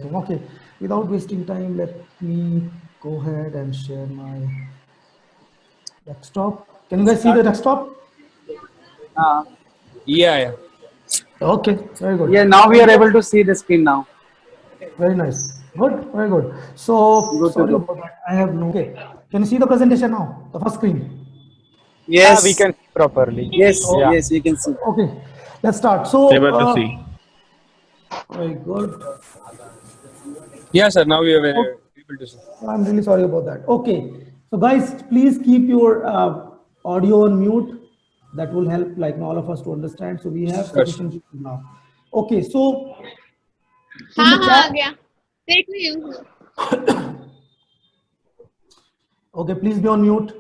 interesting. Okay, without wasting time, let me go ahead and share my desktop. Can you guys see the desktop? Yeah. Okay, very good. Yeah, now we are able to see the screen now. Very nice. Good, very good. So, Good to sorry go. about that. I have no. Okay, can you see the presentation now? The first screen. Yeah, we Yes, can see properly. yes, Yeah. yes, we can see. Okay, let's start. So, Able to see. very good. Yeah, sir. Now we are Okay. able to see. I'm really sorry about that. Okay, so guys, please keep your audio on mute. That will help like all of us to understand. So we have Sure, sure. sufficient people now. Okay, so in हाँ the हाँ आ chat, गया देख रही हूँ okay, please be on mute.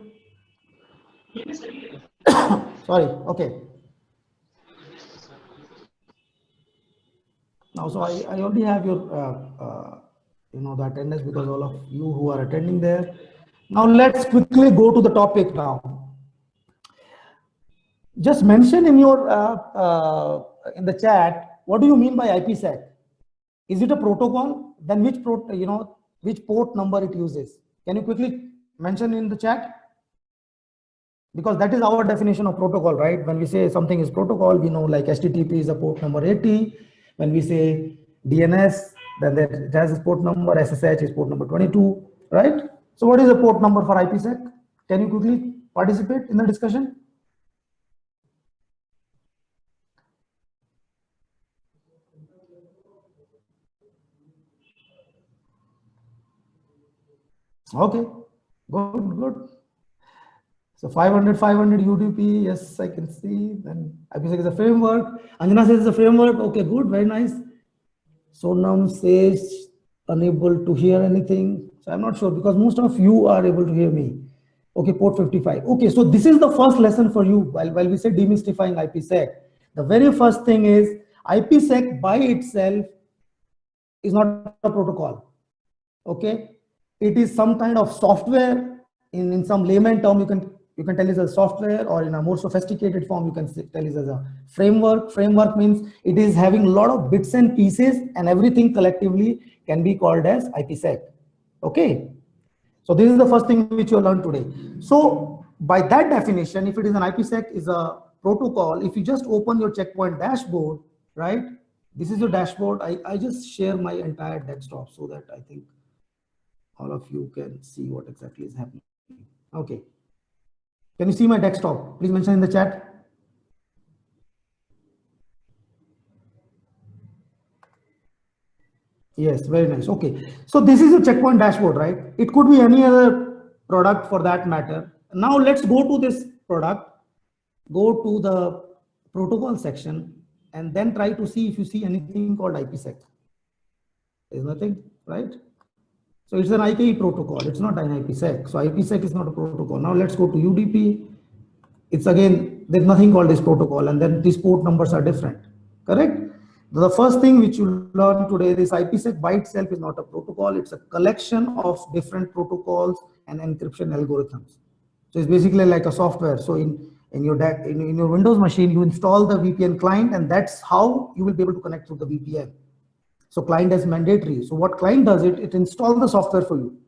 Sorry. Okay. Now, so I already have your the attendance because all of you who are attending there. Now let's quickly go to the topic now. Just mention in your in the chat, what do you mean by IPsec? Is it a protocol? Then which which port number it uses? Can you quickly mention in the chat? Because that is our definition of protocol, right? When we say something is protocol, we know like HTTP is a port number 80. When we say DNS, then it has a port number, SSH is port number 22, right? So what is the port number for IPsec? Can you quickly participate in the discussion? Okay, good. So 500 UDP, yes, I can see. Then IPsec is a framework. Anjana says it's a framework. Okay, good, very nice. Sonam says unable to hear anything. So I'm not sure because most of you are able to hear me. Okay, port 55. Okay, so this is the first lesson for you while we say demystifying IPsec. The very first thing is IPsec by itself is not a protocol. Okay, it is some kind of software. In some layman term, you can tell it as a software, or in a more sophisticated form, you can tell it as a framework. Framework means it is having a lot of bits and pieces, and everything collectively can be called as IPsec. Okay, so this is the first thing which you learned today. So by that definition, if it is an IPsec is a protocol, if you just open your checkpoint dashboard, right? This is your dashboard. I just share my entire desktop so that I think all of you can see what exactly is happening. Okay. Can you see my desktop? Please mention in the chat. Yes, very nice. Okay. So this is your checkpoint dashboard, right? It could be any other product for that matter. Now let's go to this product, go to the protocol section, and then try to see if you see anything called IPsec. There's nothing, right? So it's an IKE protocol. It's not an IPsec. So IPsec is not a protocol. Now let's go to UDP. It's again, there's nothing called this protocol, and then these port numbers are different, correct? The first thing which you learn today, this IPsec by itself is not a protocol. It's a collection of different protocols and encryption algorithms. So it's basically like a software. So in your Windows machine, you install the VPN client, and that's how you will be able to connect through the VPN. So client is mandatory. So what client does it installs the software for you,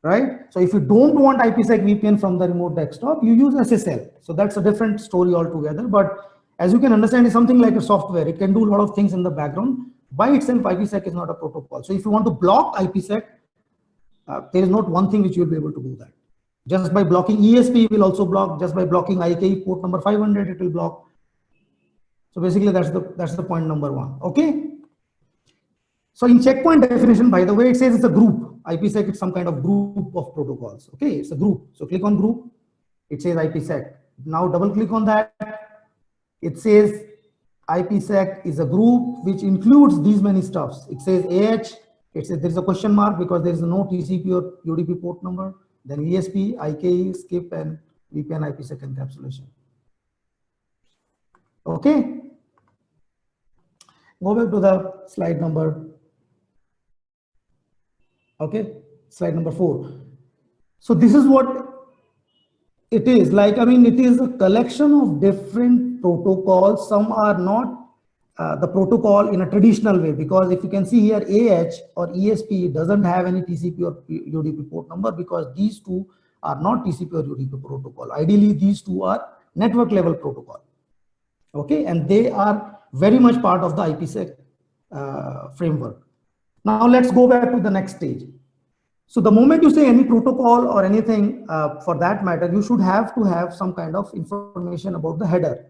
right? So if you don't want IPsec VPN from the remote desktop, you use SSL. So that's a different story altogether. But as you can understand, it's something like a software. It can do a lot of things in the background. By itself, IPsec is not a protocol. So if you want to block IPsec, there is not one thing which you'll be able to do that. Just by blocking ESP will also block. Just by blocking IKE port number 500, it will block. So basically, that's the point number one. Okay. So in checkpoint definition, by the way, it says it's a group. IPsec is some kind of group of protocols. Okay, it's a group. So click on group. It says IPsec. Now double click on that. It says IPsec is a group which includes these many stuffs. It says AH. It says there's a question mark because there is no TCP or UDP port number. Then ESP, IKE, skip, and VPN IPsec encapsulation. Okay. Go back to the slide number. Okay, slide number 4. So this is what it is like. I mean, it is a collection of different protocols. Some are not the protocol in a traditional way, because if you can see here, AH or ESP doesn't have any TCP or UDP port number, because these two are not TCP or UDP protocol. Ideally, these two are network level protocol. Okay, and they are very much part of the IPsec framework. Now let's go back to the next stage. So the moment you say any protocol or anything for that matter, you should have to have some kind of information about the header.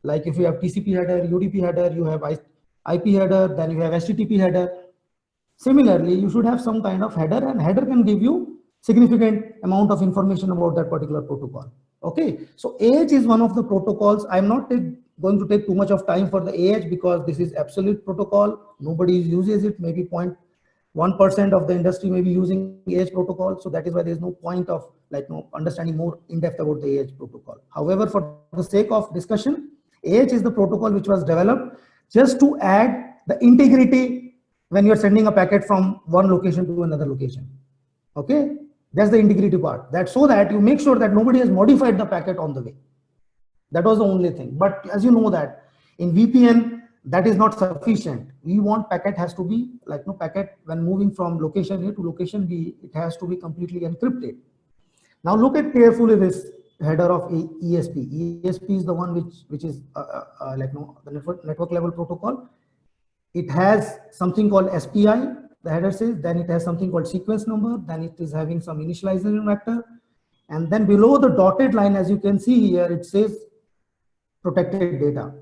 Like if you have TCP header, UDP header, you have IP header, then you have HTTP header. Similarly, you should have some kind of header, and header can give you significant amount of information about that particular protocol. Okay, so AH is one of the protocols. I'm not going to take too much of time for the AH because this is absolute protocol. Nobody uses it. Maybe 0.1% of the industry may be using AH protocol. So that is why there is no point of understanding more in depth about the AH protocol. However, for the sake of discussion, AH is the protocol which was developed just to add the integrity when you're sending a packet from one location to another location. Okay, that's the integrity part. That's so that you make sure that nobody has modified the packet on the way. That was the only thing. But as you know that in VPN, that is not sufficient. We want packet has to be packet when moving from location A to location B, it has to be completely encrypted. Now look at carefully this header of ESP. ESP is the one which is the network level protocol. It has something called SPI, the header says, then it has something called sequence number, then it is having some initialization vector, and then below the dotted line, as you can see here, it says protected data.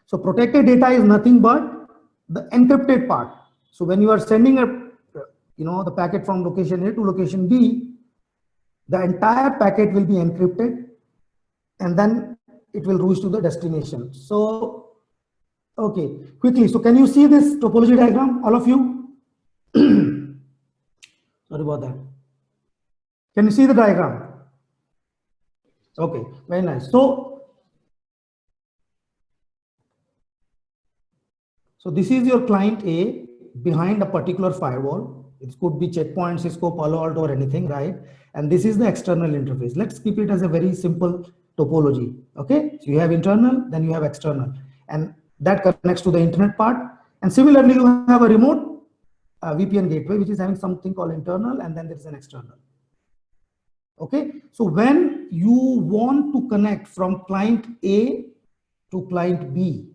So protected data is nothing but the encrypted part. So when you are sending the packet from location A to location B, the entire packet will be encrypted, and then it will reach to the destination. So, okay, quickly. So can you see this topology diagram, all of you? Sorry about that. Can you see the diagram? Okay, very nice. So this is your client A behind a particular firewall. It could be Checkpoint, Cisco, Palo Alto, or anything, right? And this is the external interface. Let's keep it as a very simple topology. Okay, so you have internal, then you have external, and that connects to the internet part. And similarly, you have a remote VPN gateway, which is having something called internal, and then there is an external. Okay, so when you want to connect from client A to client B,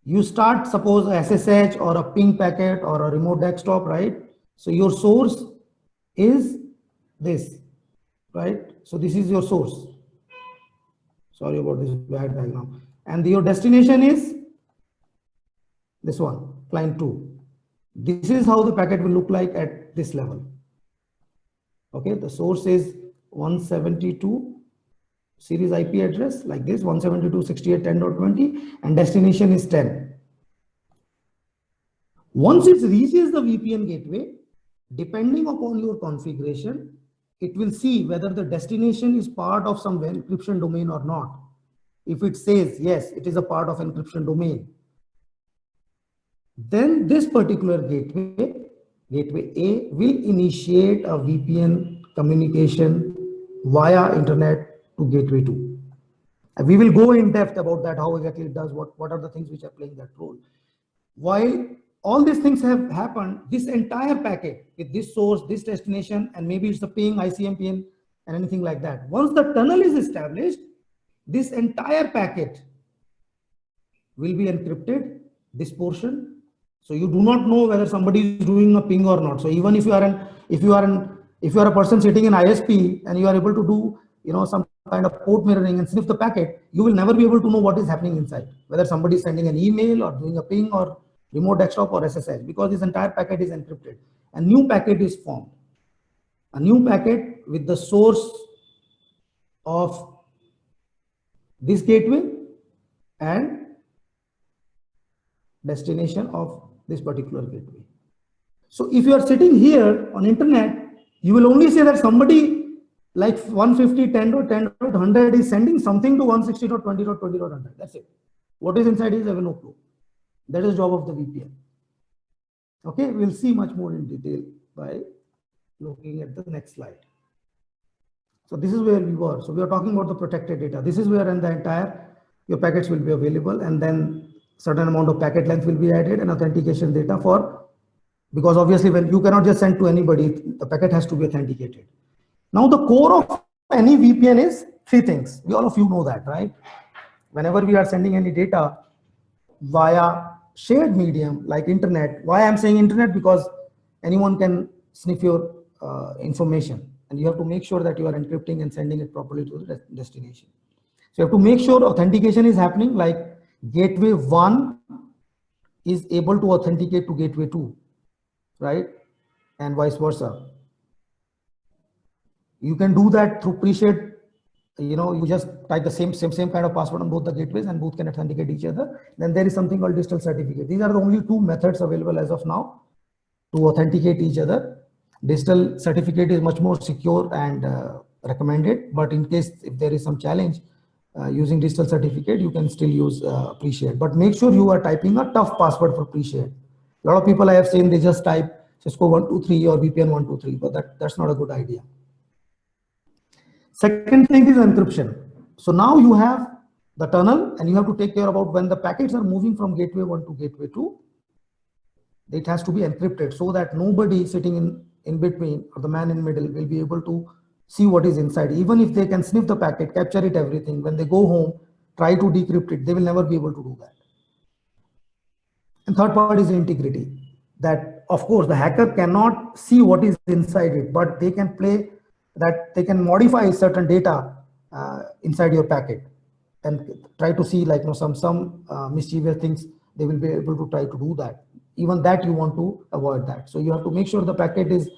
you start, suppose, a SSH or a ping packet or a remote desktop, right? So your source is this, right? So this is your source. Sorry about this bad diagram. And your destination is this one, client 2. This is how the packet will look like at this level. Okay, the source is 172 series IP address like this, 172.168.10.20, and destination is 10. Once it reaches the VPN gateway, depending upon your configuration, it will see whether the destination is part of some encryption domain or not. If it says yes, it is a part of encryption domain, then this particular gateway A, will initiate a VPN communication via internet to gateway 2. And we will go in depth about that, how exactly it does, what are the things which are playing that role. While all these things have happened, this entire packet with this source, this destination, and maybe it's the ping, ICMPN, and anything like that. Once the tunnel is established, this entire packet will be encrypted, this portion. So you do not know whether somebody is doing a ping or not. So even if you are a person sitting in ISP and you are able to do some kind of port mirroring and sniff the packet, you will never be able to know what is happening inside, whether somebody is sending an email or doing a ping or remote desktop or SSH, because this entire packet is encrypted. A new packet is formed, a new packet with the source of this gateway and destination of this particular gateway. So if you are sitting here on internet, you will only say that somebody like 150.10.10.100 is sending something to 160.20.20.100. That's it. What is inside is I have no clue. That is job of the VPN. Okay, we'll see much more in detail by looking at the next slide. So this is where we were. So we are talking about the protected data. This is where your packets will be available, and then certain amount of packet length will be added and authentication data for, because obviously when you cannot just send to anybody, the packet has to be authenticated. Now the core of any VPN is three things. All of you know that, right? Whenever we are sending any data via shared medium like internet, why I'm saying internet, because anyone can sniff your information, and you have to make sure that you are encrypting and sending it properly to the destination. So you have to make sure authentication is happening, like gateway 1 is able to authenticate to gateway 2, right? And vice versa. You can do that through pre-shared, you just type the same kind of password on both the gateways and both can authenticate each other. Then there is something called digital certificate. These are the only two methods available as of now to authenticate each other. Digital certificate is much more secure and recommended, but in case if there is some challenge using digital certificate, you can still use pre-shared. But make sure you are typing a tough password for pre-shared. A lot of people I have seen, they just type Cisco 123 or VPN 123, but that's not a good idea. Second thing is encryption. So now you have the tunnel and you have to take care about when the packets are moving from gateway 1 to gateway 2, it has to be encrypted so that nobody sitting in between or the man in middle will be able to see what is inside. Even if they can sniff the packet, capture it, everything, when they go home, try to decrypt it, they will never be able to do that. And third part is integrity. That of course the hacker cannot see what is inside it, but they can play that, they can modify certain data inside your packet and try to see like some mischievous things. They will be able to try to do that. Even that you want to avoid that. So you have to make sure the packet is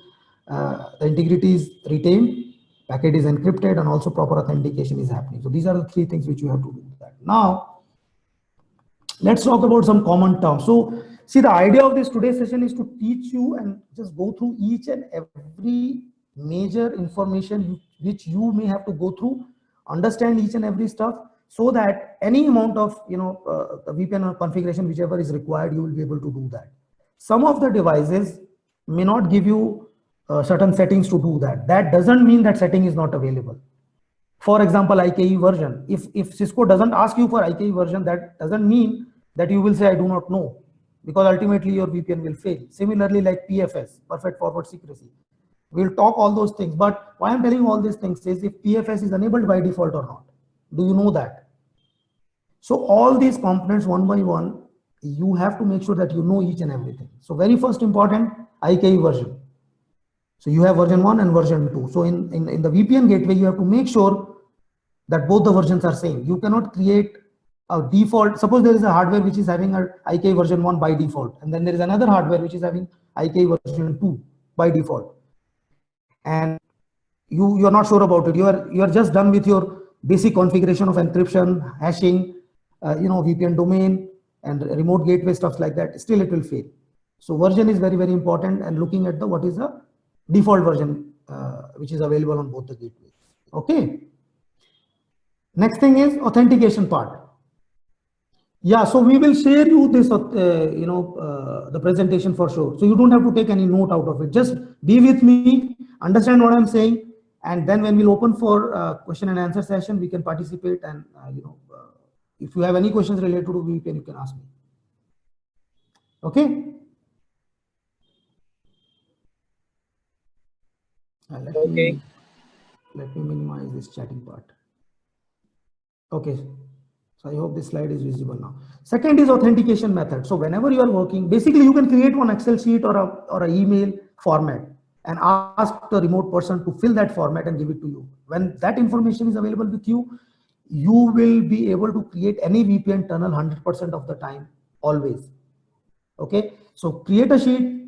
the integrity is retained, packet is encrypted, and also proper authentication is happening. So these are the three things which you have to do that. Now let's talk about some common terms. So see, the idea of this today's session is to teach you and just go through each and every major information which you may have to go through, understand each and every stuff, so that any amount of the VPN configuration whichever is required, you will be able to do that. Some of the devices may not give you certain settings to do that. That doesn't mean that setting is not available. For example, IKE version. If Cisco doesn't ask you for IKE version, that doesn't mean that you will say I do not know, because ultimately your VPN will fail. Similarly, like PFS, perfect forward secrecy. We'll talk all those things, but why I'm telling you all these things is if PFS is enabled by default or not. Do you know that? So all these components one by one, you have to make sure that you know each and everything. So very first important, IKE version. So you have version 1 and version 2. So in the VPN gateway, you have to make sure that both the versions are same. You cannot create a default. Suppose there is a hardware which is having a IKE version 1 by default, and then there is another hardware which is having IKE version 2 by default. And you are not sure about it. You are just done with your basic configuration of encryption, hashing, VPN domain and remote gateway, stuff like that. Still it will fail. So version is very, very important, and looking at what is the default version which is available on both the gateways. Okay. Next thing is authentication part. Yeah, so we will share you this, the presentation for sure. So you don't have to take any note out of it. Just be with me, understand what I'm saying, and then when we'll open for question and answer session, we can participate. And if you have any questions related to VPN, you can ask me. Okay. Let me minimize this chatting part. Okay. So I hope this slide is visible now. Second is authentication method. So whenever you are working, basically you can create one Excel sheet or a email format and ask the remote person to fill that format and give it to you. When that information is available with you, you will be able to create any VPN tunnel 100% of the time, always. Okay. So create a sheet,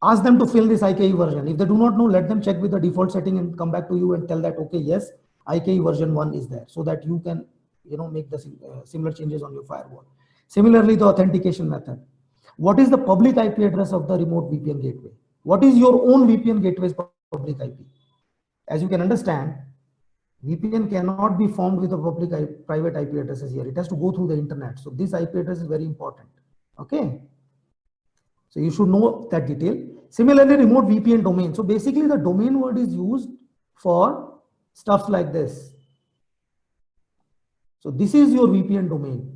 ask them to fill this IKE version. If they do not know, let them check with the default setting and come back to you and tell that, okay, yes, IKE version 1 is there, so that you can make the similar changes on your firewall. Similarly, the authentication method. What is the public IP address of the remote VPN gateway? What is your own VPN gateway's public IP? As you can understand, VPN cannot be formed with a private IP addresses here. It has to go through the internet. So this IP address is very important. Okay. So you should know that detail. Similarly, remote VPN domain. So basically the domain word is used for stuff like this. So this is your VPN domain.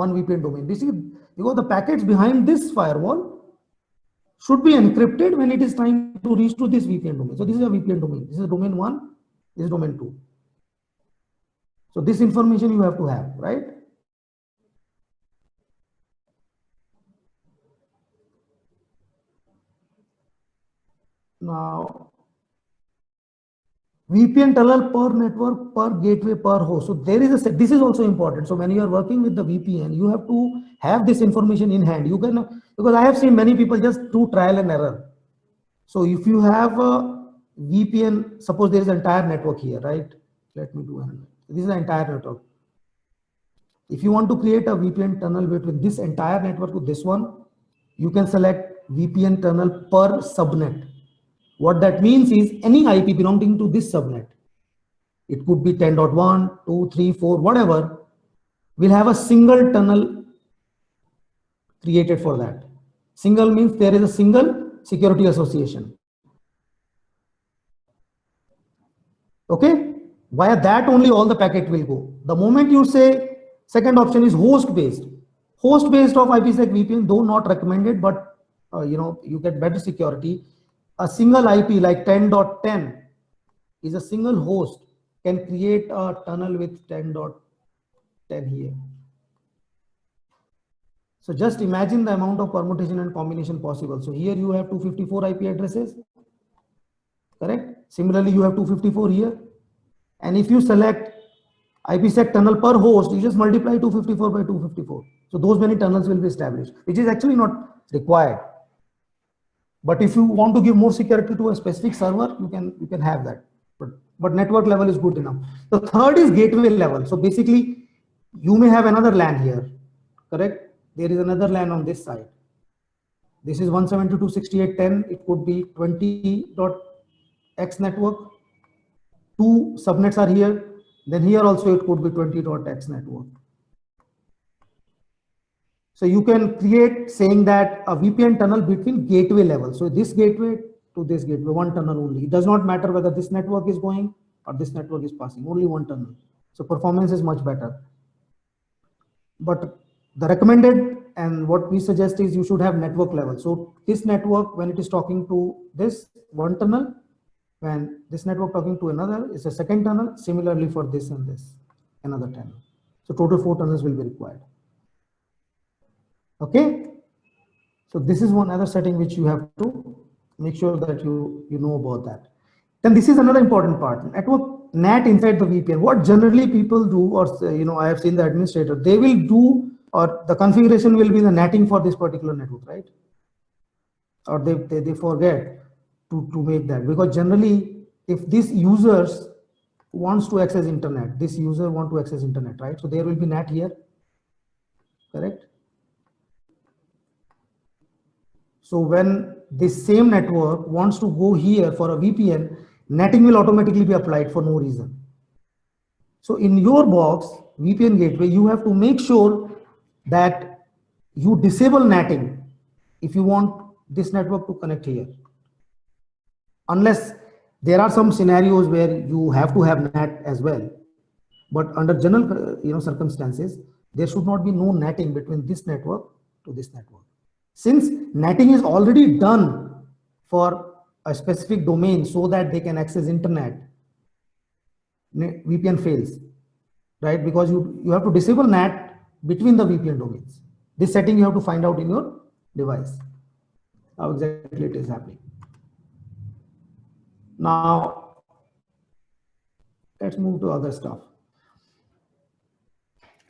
one VPN domain. This is because the packets behind this firewall should be encrypted when it is time to reach to this VPN domain. So this is a VPN domain. This is domain 1, this is domain 2. So this information you have to have, right? Now, VPN tunnel per network, per gateway, per host. So there is a, this is also important. So when you are working with the VPN, you have to have this information in hand. You can, because I have seen many people just do trial and error. So if you have a VPN, suppose there is an entire network here, right? Let me do another. This is the entire network. If you want to create a VPN tunnel between this entire network to this one, you can select VPN tunnel per subnet. What that means is any IP belonging to this subnet, it could be 10.1, 2, 3, 4, whatever, will have a single tunnel created for that. Single means there is a single security association. Okay, via that only all the packet will go. The moment you say, second option is host based. Host based of IPsec VPN, though not recommended, but you get better security. A single IP like 10.10 is a single host can create a tunnel with 10.10 here. So just imagine the amount of permutation and combination possible. So here you have 254 IP addresses, correct? Similarly, you have 254 here. And if you select IPsec tunnel per host, you just multiply 254 by 254. So those many tunnels will be established, which is actually not required. But if you want to give more security to a specific server, you can have that. But network level is good enough. The third is gateway level. So basically, you may have another LAN here, correct? There is another LAN on this side. This is 172.168.10. It could be 20.x network. 2 subnets are here. Then here also it could be 20.x network. So you can create saying that a VPN tunnel between gateway level. So this gateway to this gateway, one tunnel only. It does not matter whether this network is going or this network is passing, only one tunnel. So performance is much better. But the recommended and what we suggest is you should have network level. So this network, when it is talking to this one tunnel, when this network talking to another is a second tunnel, similarly for this and this, another tunnel. So total 4 tunnels will be required. Okay, so this is one other setting which you have to make sure that you know about that. Then this is another important part, network NAT inside the VPN. What generally people do, or I have seen the administrator, they will do, or the configuration will be the NATing for this particular network, right? Or they forget to make that, because generally if this users wants to access internet, this user want to access internet, right? So there will be NAT here, correct? So when this same network wants to go here for a VPN, netting will automatically be applied for no reason. So in your box, VPN gateway, you have to make sure that you disable netting if you want this network to connect here. Unless there are some scenarios where you have to have NAT as well. But under general circumstances, there should not be no netting between this network to this network. Since netting is already done for a specific domain so that they can access internet, VPN fails, right? Because you have to disable NAT between the VPN domains. This setting you have to find out in your device, how exactly it is happening. Now, let's move to other stuff.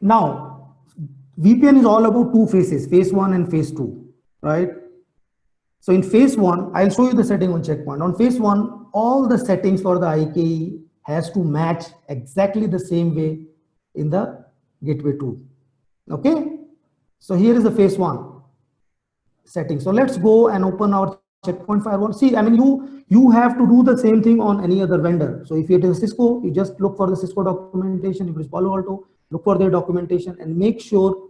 Now, VPN is all about 2 phases, phase 1 and phase 2. Right? So in phase 1, I'll show you the setting on checkpoint. On phase 1, all the settings for the IKE has to match exactly the same way in the gateway 2. Okay? So here is the phase 1 setting. So let's go and open our checkpoint firewall. See, I mean, you have to do the same thing on any other vendor. So if it is Cisco, you just look for the Cisco documentation. If it is Palo Alto, look for their documentation and make sure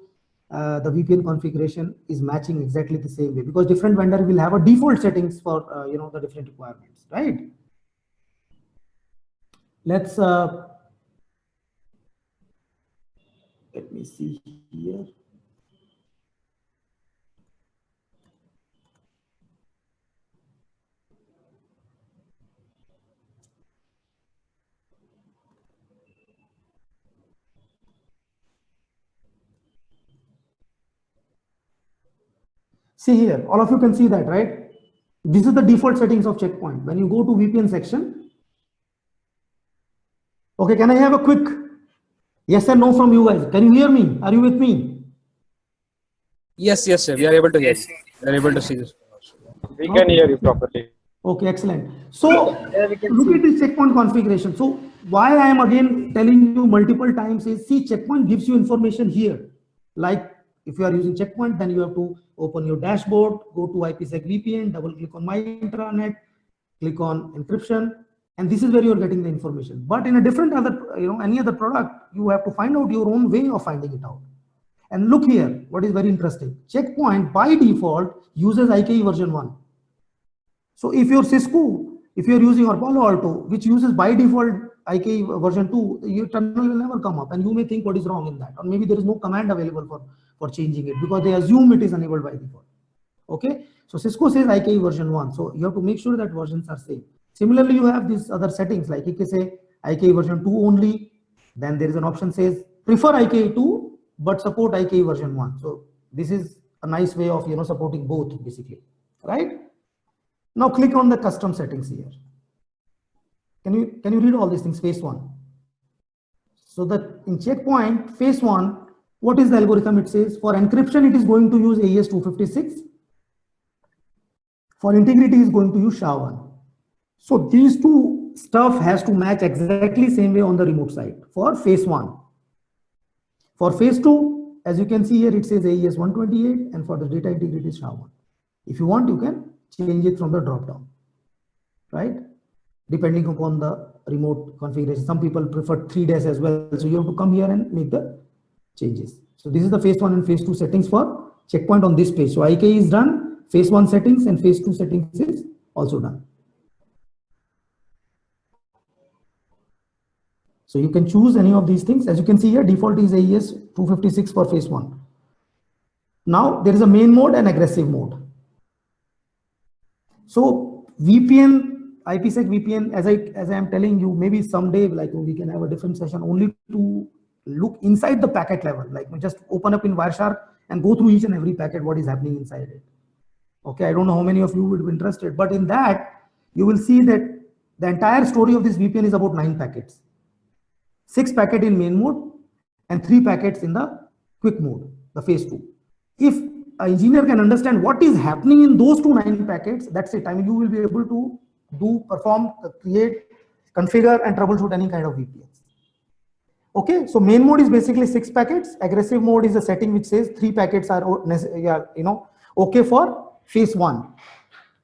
the VPN configuration is matching exactly the same way, because different vendor will have a default settings for the different requirements, right? Let's let me see here. See here, all of you can see that, right? This is the default settings of checkpoint. When you go to VPN section, okay, can I have a quick yes and no from you guys? Can you hear me? Are you with me? Yes, yes, sir. We are able to hear you. We are able to see this. We can hear you properly. Okay, excellent. So look at this checkpoint configuration. So why I am again telling you multiple times is, see, checkpoint gives you information here. Like if you are using checkpoint, then you have to open your dashboard, go to IPsec VPN, double click on my intranet, click on encryption, and this is where you are getting the information. But in a different other, any other product, you have to find out your own way of finding it out. And look here, what is very interesting. Checkpoint by default uses IKE version 1. So if your Cisco, if you're using or Palo Alto, which uses by default IKE version 2, your terminal will never come up, and you may think what is wrong in that, or maybe there is no command available for changing it because they assume it is enabled by default. Okay, so Cisco says IKE version 1, so you have to make sure that versions are same. Similarly, you have these other settings like it can say IKE version 2 only. Then there is an option says prefer IKE 2 but support IKE version 1. So this is a nice way of supporting both basically, right? Now click on the custom settings here. Can you read all these things? Phase 1. So that in checkpoint phase 1, what is the algorithm? It says for encryption it is going to use AES 256. For integrity is going to use SHA-1. So these two stuff has to match exactly same way on the remote side for phase 1. For phase 2, as you can see here, it says AES 128, and for the data integrity is SHA-1. If you want, you can change it from the drop down, right? Depending upon the remote configuration. Some people prefer 3 days as well. So you have to come here and make the changes. So this is the phase 1 and phase 2 settings for checkpoint on this page. So IK is done, phase 1 settings and phase 2 settings is also done. So you can choose any of these things. As you can see here, default is AES 256 for phase 1. Now there is a main mode and aggressive mode. So VPN, IPsec VPN, as I am telling you, maybe someday like we can have a different session only to look inside the packet level, like we just open up in Wireshark and go through each and every packet, what is happening inside it. Okay, I don't know how many of you would be interested, but in that you will see that the entire story of this VPN is about 9 packets. 6 packets in main mode and 3 packets in the quick mode, the phase 2. If an engineer can understand what is happening in those 9 packets, that's it. I mean, you will be able to perform, create, configure, and troubleshoot any kind of VPNs. Okay, so main mode is basically 6 packets. Aggressive mode is a setting which says 3 packets are okay for phase 1.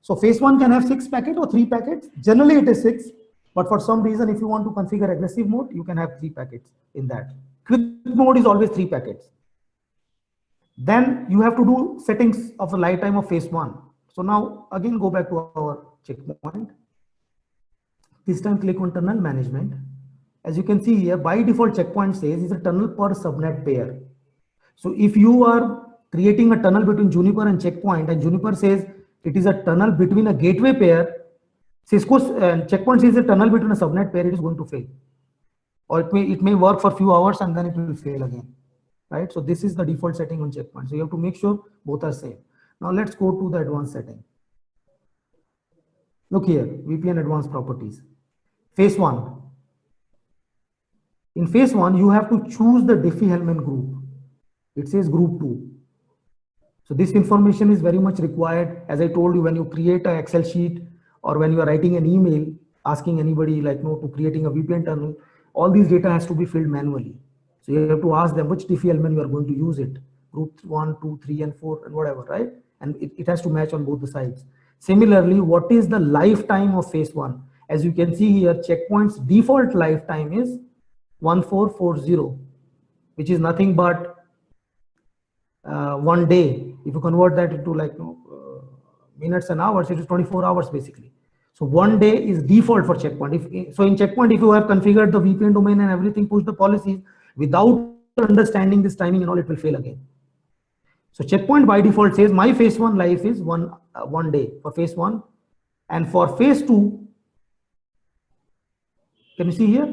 So phase 1 can have 6 packets or 3 packets. Generally, it is 6. But for some reason, if you want to configure aggressive mode, you can have 3 packets in that. Quick mode is always 3 packets. Then you have to do settings of the lifetime of phase 1. So now again, go back to our checkpoint. This time click on tunnel management. As you can see here, by default checkpoint says is a tunnel per subnet pair. So if you are creating a tunnel between Juniper and checkpoint, and Juniper says it is a tunnel between a gateway pair, Cisco's checkpoint says a tunnel between a subnet pair, it is going to fail. Or it may work for a few hours and then it will fail again. Right? So this is the default setting on checkpoint. So you have to make sure both are same. Now let's go to the advanced setting. Look here, VPN advanced properties. Phase 1. In phase 1, you have to choose the DiffieHellman group. It says group 2. So this information is very much required. As I told you, when you create an Excel sheet or when you are writing an email asking anybody to creating a VPN tunnel, all these data has to be filled manually. So you have to ask them which DiffieHellman you are going to use it. Group 1, 2, 3, and 4, and whatever, right? And it has to match on both the sides. Similarly, what is the lifetime of phase 1? As you can see here, checkpoint's default lifetime is 1440, which is nothing but 1 day. If you convert that into minutes and hours, it is 24 hours basically. So 1 day is default for checkpoint. So in checkpoint, if you have configured the VPN domain and everything, push the policies without understanding this timing and all, it will fail again. So checkpoint by default says my phase 1 life is one day for phase 1, and for phase 2, can you see here?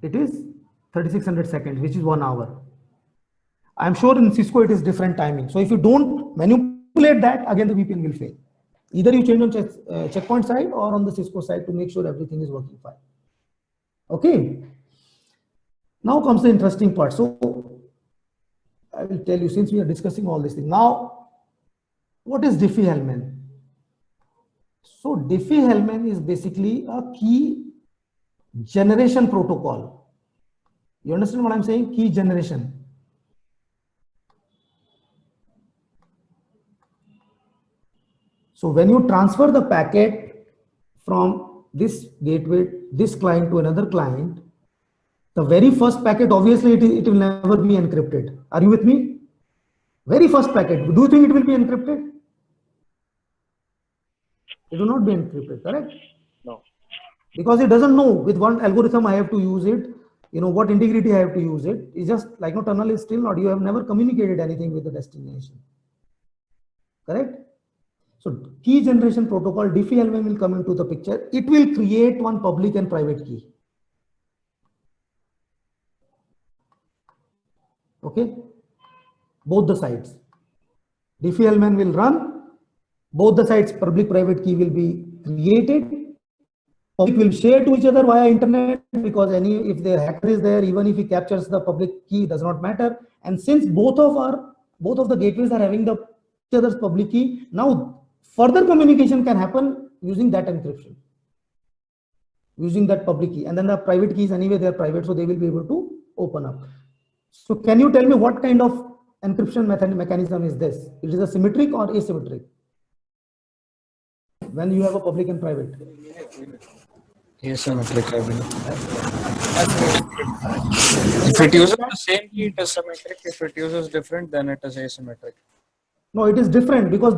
It is 3600 seconds, which is 1 hour. I'm sure in Cisco it is different timing. So if you don't, when you manipulate that, again the VPN will fail. Either you change on checkpoint side or on the Cisco side to make sure everything is working fine. Okay. Now comes the interesting part. So I will tell you, since we are discussing all these things. Now, what is DiffieHellman? So DiffieHellman is basically a key generation protocol. You understand what I'm saying? Key generation. So when you transfer the packet from this gateway, this client to another client, the very first packet, obviously it will never be encrypted. Are you with me? Very first packet, do you think it will be encrypted? It will not be encrypted, correct? No. Because it doesn't know with what algorithm I have to use it, what integrity I have to use it. It's just like no tunnel is still not, you have never communicated anything with the destination. Correct? So key generation protocol, DiffieHellman will come into the picture. It will create one public and private key. Okay? Both the sides. DiffieHellman will run. Both the sides public private key will be created. Public will share to each other via internet, because if the hacker is there, even if he captures the public key, does not matter. And since both of the gateways are having each other's public key, now further communication can happen using that encryption, using that public key. And then the private keys, anyway, they are private, so they will be able to open up. So can you tell me what kind of encryption mechanism is this? It is a symmetric or asymmetric? When you have a public and private? Asymmetric, I believe. If it uses the same key, it is symmetric. If it uses different, then it is asymmetric. No, it is different, because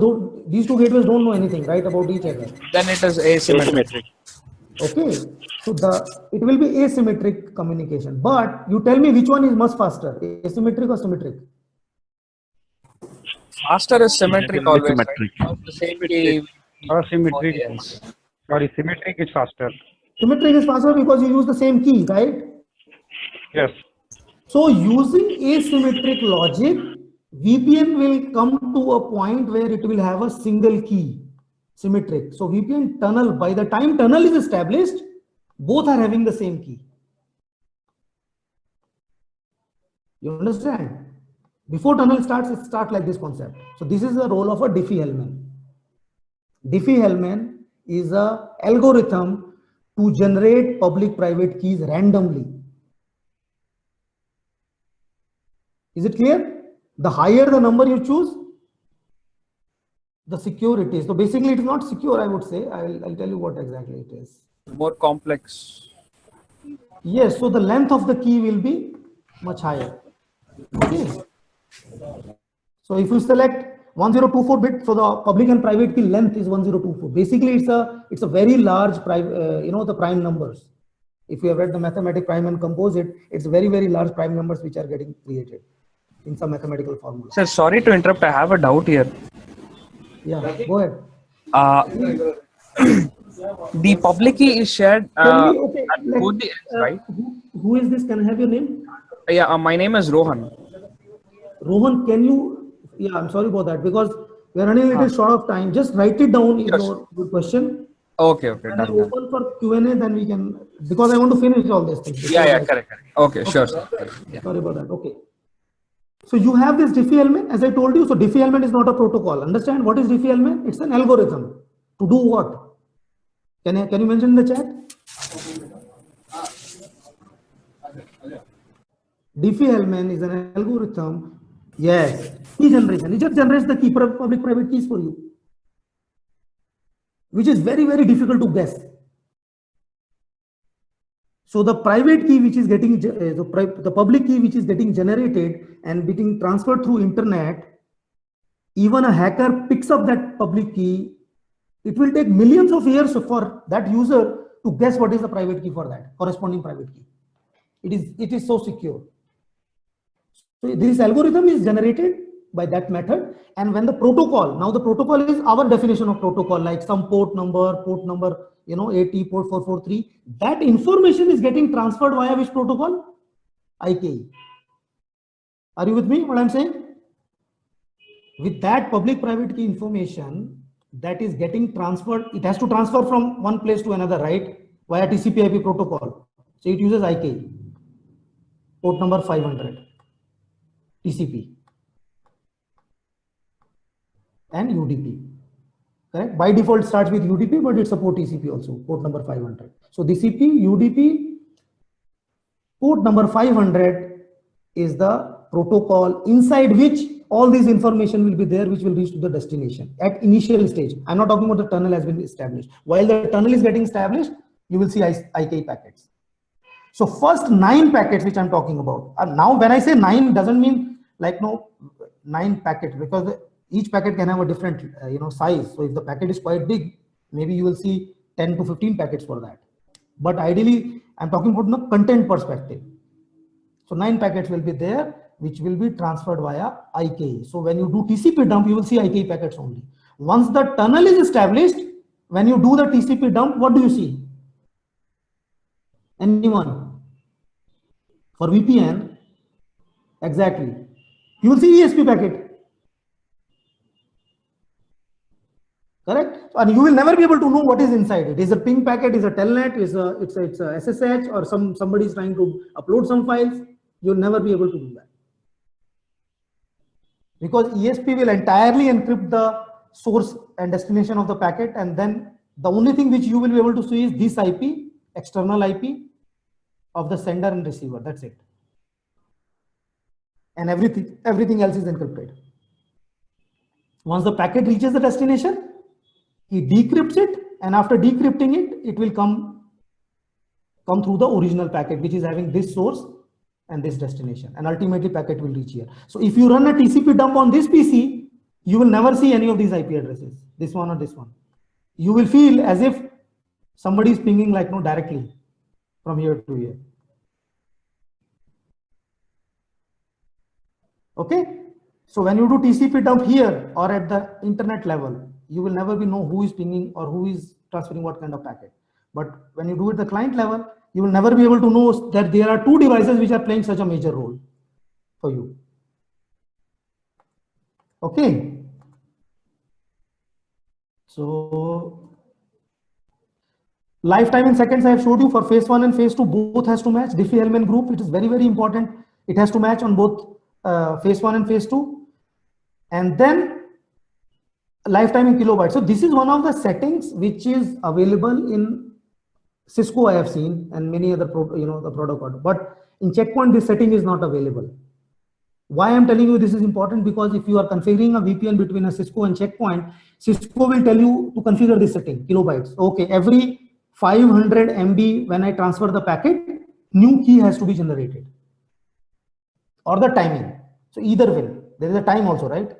these two gateways don't know anything, right, about each other. Then it is asymmetric. Okay, so it will be asymmetric communication. But you tell me which one is much faster, asymmetric or symmetric? Faster is symmetric always, Symmetric. right? The same key. Or symmetric. Yes. Sorry, symmetric is faster. Symmetric is faster because you use the same key, right? Yes. So using asymmetric logic, VPN will come to a point where it will have a single key, symmetric. So VPN tunnel, by the time tunnel is established, both are having the same key. You understand? Before tunnel starts, it starts like this concept. So this is the role of a DiffieHellman. DiffieHellman is an algorithm to generate public-private keys randomly. Is it clear? The higher the number you choose, the secure it is. So basically, it is not secure, I would say. I'll tell you what exactly it is. More complex. Yes, so the length of the key will be much higher. Okay. So if you select 1024 bit, so the public and private key length is 1024. Basically, it's a very large the prime numbers. If you have read the mathematics prime and composite, it's very, very large prime numbers which are getting created in some mathematical formula. Sir, sorry to interrupt. I have a doubt here. Yeah, go ahead. The public key is shared Okay, at both the ends, right? Who is this? Can I have your name? Yeah, my name is Rohan. Rohan, can you? Yeah, I'm sorry about that, because we are running a little short of time. Just write it down in your question. Okay, And done. open for Q&A, then we can, because I want to finish all these things. Yeah, correct. Okay, sure, sir. Yeah. Sorry about that. Okay. So you have this DiffieHellman, as I told you. So DiffieHellman is not a protocol. Understand what is DiffieHellman? It's an algorithm. To do what? Can you mention in the chat? DiffieHellman is an algorithm. Yes, key generation. It just generates the key, public-private keys for you, which is very, very difficult to guess. So the private key which is getting, the public key which is getting generated and getting transferred through internet, even a hacker picks up that public key. It will take millions of years for that user to guess what is the private key for that corresponding private key. It is so secure. So this algorithm is generated by that method, and when the protocol, now the protocol is our definition of protocol, like some port number, AT port 443, that information is getting transferred via which protocol? IKE. Are you with me? What I'm saying? with that public private key information that is getting transferred, it has to transfer from one place to another, right? Via TCP/IP protocol. So it uses IK, port number 500, TCP and UDP. Correct? By default starts with UDP, but it supports TCP also, port number 500. So DCP, UDP, port number 500 is the protocol inside which all this information will be there, which will reach to the destination at initial stage. I'm not talking about the tunnel has been established. While the tunnel is getting established, you will see IK packets. So first 9 packets which I'm talking about. Now when I say 9, doesn't mean like 9 packets, because each packet can have a different size. So if the packet is quite big, maybe you will see 10 to 15 packets for that. But ideally, I'm talking about the content perspective. So 9 packets will be there, which will be transferred via IK. So when you do TCP dump, you will see IK packets only. Once the tunnel is established, when you do the TCP dump, what do you see? Anyone? For VPN, exactly. You will see ESP packet. Correct? And you will never be able to know what is inside it. Is a ping packet, is a telnet, it's a SSH, or somebody is trying to upload some files. You'll never be able to do that. Because ESP will entirely encrypt the source and destination of the packet, and then the only thing which you will be able to see is this IP, external IP of the sender and receiver. That's it. And everything else is encrypted. Once the packet reaches the destination, he decrypts it, and after decrypting it, it will come through the original packet, which is having this source and this destination, and ultimately packet will reach here. So if you run a TCP dump on this PC, you will never see any of these IP addresses, this one or this one. You will feel as if somebody is pinging like directly from here to here. Okay, so when you do TCP dump here or at the internet level, you will never know who is pinging or who is transferring what kind of packet. But when you do it at the client level, you will never be able to know that there are 2 devices which are playing such a major role for you. Okay. So lifetime in seconds I have showed you for phase 1 and phase 2, both has to match. DiffieHellman group, it is very, very important. It has to match on both phase 1 and phase 2. And then lifetime in kilobytes. So this is one of the settings which is available in Cisco, I have seen, and many other the protocol. But in Checkpoint, this setting is not available. Why I'm telling you this is important? Because if you are configuring a VPN between a Cisco and Checkpoint, Cisco will tell you to configure this setting, kilobytes. Okay, every 500 MB when I transfer the packet, new key has to be generated. Or the timing. So either way, there is a time also, right?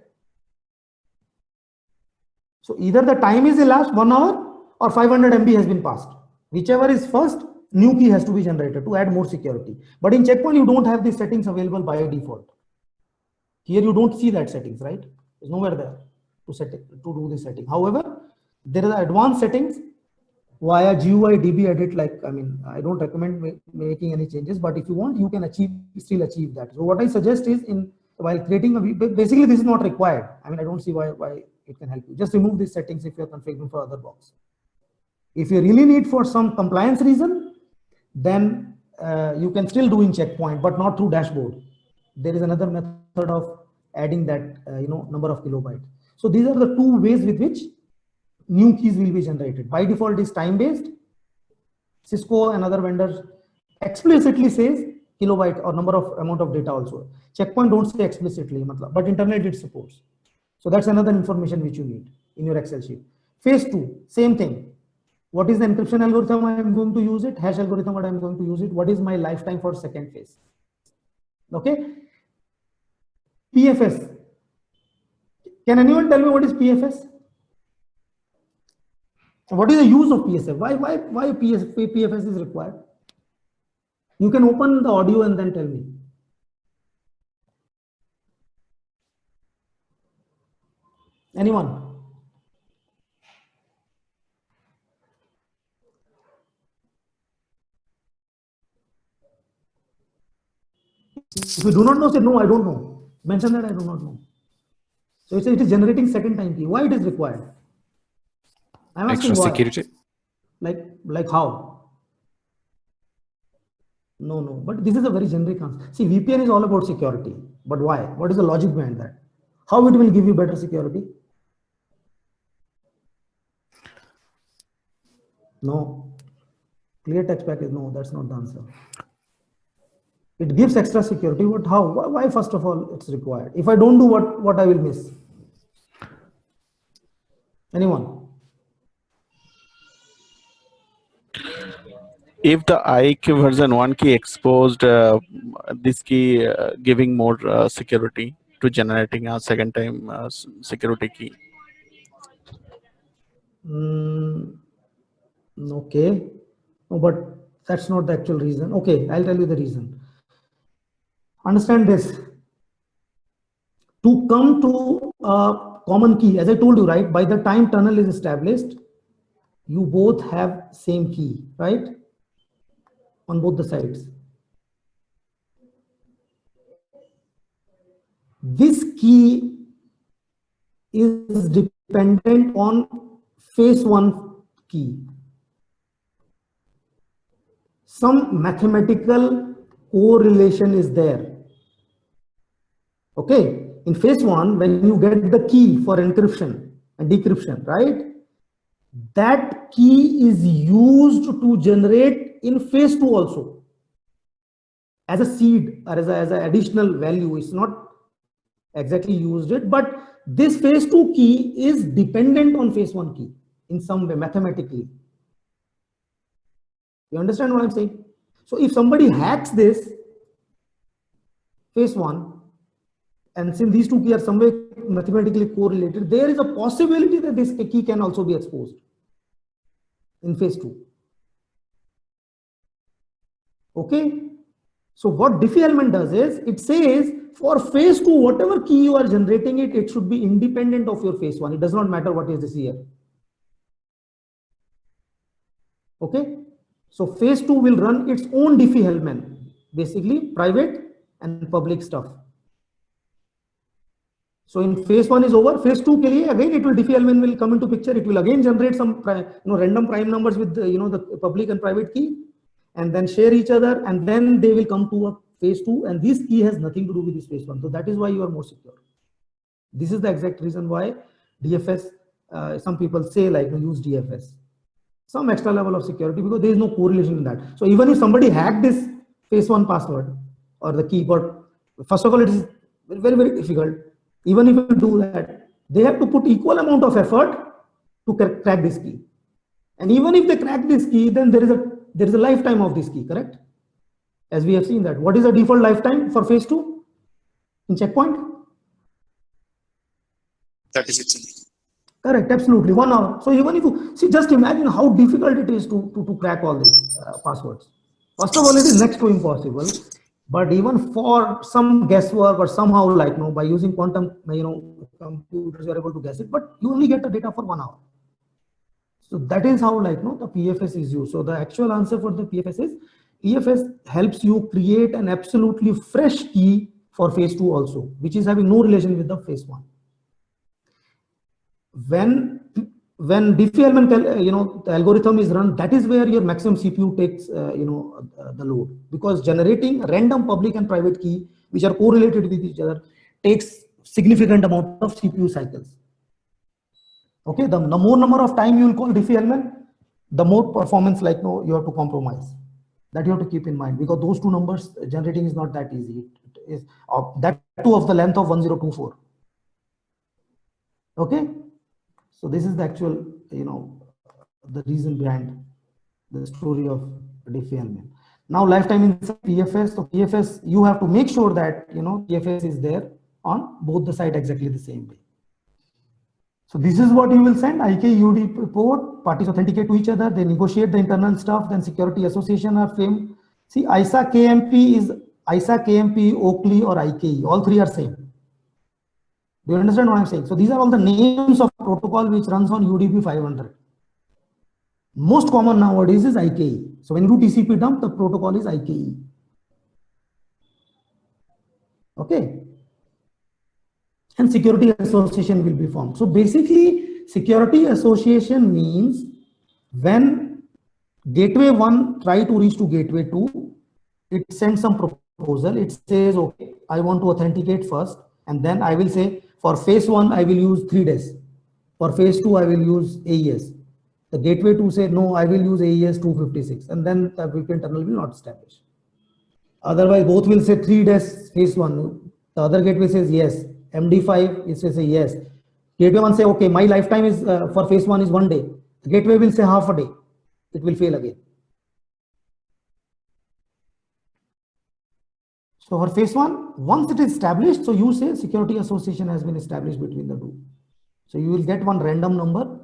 So either the time is elapsed 1 hour or 500 MB has been passed. Whichever is first, new key has to be generated to add more security. But in Checkpoint, you don't have these settings available by default. Here you don't see that settings, right? There's nowhere there to do this setting. However, there are advanced settings via GUI DB edit. I don't recommend making any changes, but if you want, you can still achieve that. So what I suggest is while creating basically this is not required. I don't see why it can help you. Just remove these settings if you're configuring for other box. If you really need for some compliance reason, then you can still do in Checkpoint, but not through dashboard. There is another method of adding that number of kilobytes. So these are the 2 ways with which new keys will be generated. By default is time based. Cisco and other vendors explicitly says kilobyte or amount of data also. Checkpoint don't say explicitly, but internet it supports. So that's another information which you need in your Excel sheet. Phase 2, same thing. What is the encryption algorithm I am going to use it? Hash algorithm, what I am going to use it? What is my lifetime for second phase? Okay. PFS. Can anyone tell me what is PFS? What is the use of PSF? Why PFS is required? You can open the audio and then tell me. Anyone? If you do not know, say no, I don't know. Mention that I do not know. So it is generating second time key. Why it is required? I'm asking Extra why. security. Like how? No, but this is a very generic answer. See, VPN is all about security, but why? What is the logic behind that? How it will give you better security? No. Clear text package, no, that's not the answer. It gives extra security, but how? Why first of all it's required? If I don't do what I will miss? Anyone? If the IQ version 1 key exposed, this key giving more security to generating a second time security key. Okay. No, but that's not the actual reason. Okay, I'll tell you the reason. Understand this. To come to a common key, as I told you, right, by the time tunnel is established, you both have same key, right? On both the sides. This key is dependent on phase 1 key. Some mathematical correlation is there. Okay, in phase 1, when you get the key for encryption and decryption, right? That key is used to generate in phase 2 also as a seed or as an additional value. It's not exactly used it, but this phase 2 key is dependent on phase 1 key in some way mathematically. You understand what I'm saying? So if somebody hacks this phase 1, and since these two keys are somewhere mathematically correlated, there is a possibility that this key can also be exposed in phase 2. Okay, so what DiffieHellman does is it says for phase 2, whatever key you are generating it should be independent of your phase 1. It does not matter what is this here. Okay, so phase 2 will run its own DiffieHellman, basically private and public stuff. So in phase 1 is over, phase 2 ke liye, again it will DiffieHellman will come into picture. It will again generate some random prime numbers with the public and private key, and then share each other, and then they will come to a phase 2, and this key has nothing to do with this phase 1. So that is why you are more secure. This is the exact reason why DFS, some people say like use DFS, some extra level of security, because there is no correlation in that. So even if somebody hacked this phase 1 password or the key, but first of all it is very, very difficult. Even if you do that, they have to put equal amount of effort to crack this key. And even if they crack this key, then there is a lifetime of this key, correct? As we have seen that. What is the default lifetime for phase 2 in checkpoint? 36. Correct, absolutely, 1 hour. So even if you see, just imagine how difficult it is to crack all these passwords. First of all, it is next to impossible. But even for some guesswork or somehow by using quantum computers, you are able to guess it, but you only get the data for 1 hour. So that is how the PFS is used. So the actual answer for the PFS is PFS helps you create an absolutely fresh key for phase 2 also, which is having no relation with the phase 1. When DiffieHellman the algorithm is run, that is where your maximum CPU takes the load, because generating random public and private key which are correlated with each other takes significant amount of CPU cycles. Okay, the more number of time you will call DiffieHellman, the more performance you have to compromise. That you have to keep in mind, because those two numbers generating is not that easy. It is that too of the length of 1024. Okay. So this is the actual, the reason behind the story of DiffieHellman. Now lifetime in PFS. So PFS, you have to make sure that PFS is there on both the side exactly the same way. So this is what you will send: IK UD port, parties authenticate to each other, they negotiate the internal stuff, then security association are framed. See, ISA KMP is ISA KMP, Oakley, or IKE. All three are same. Do you understand what I'm saying? So these are all the names of protocol which runs on UDP 500. Most common nowadays is IKE. So when you do TCP dump, the protocol is IKE. Okay. and security association will be formed. So basically, security association means when gateway 1 try to reach to gateway 2, it sends some proposal. It says, okay, I want to authenticate first, and then I will say for phase 1 I will use 3 days. For phase 2 I will use AES. The gateway 2 say no, I will use AES 256, and then the VPN tunnel will not establish. Otherwise, both will say 3 days phase 1. The other gateway says yes. MD5 it says yes. Gateway 1 say okay, my lifetime is for phase 1 is 1 day. The gateway will say half a day. It will fail again. So for phase 1, once it is established, so you say security association has been established between the two. So you will get one random number.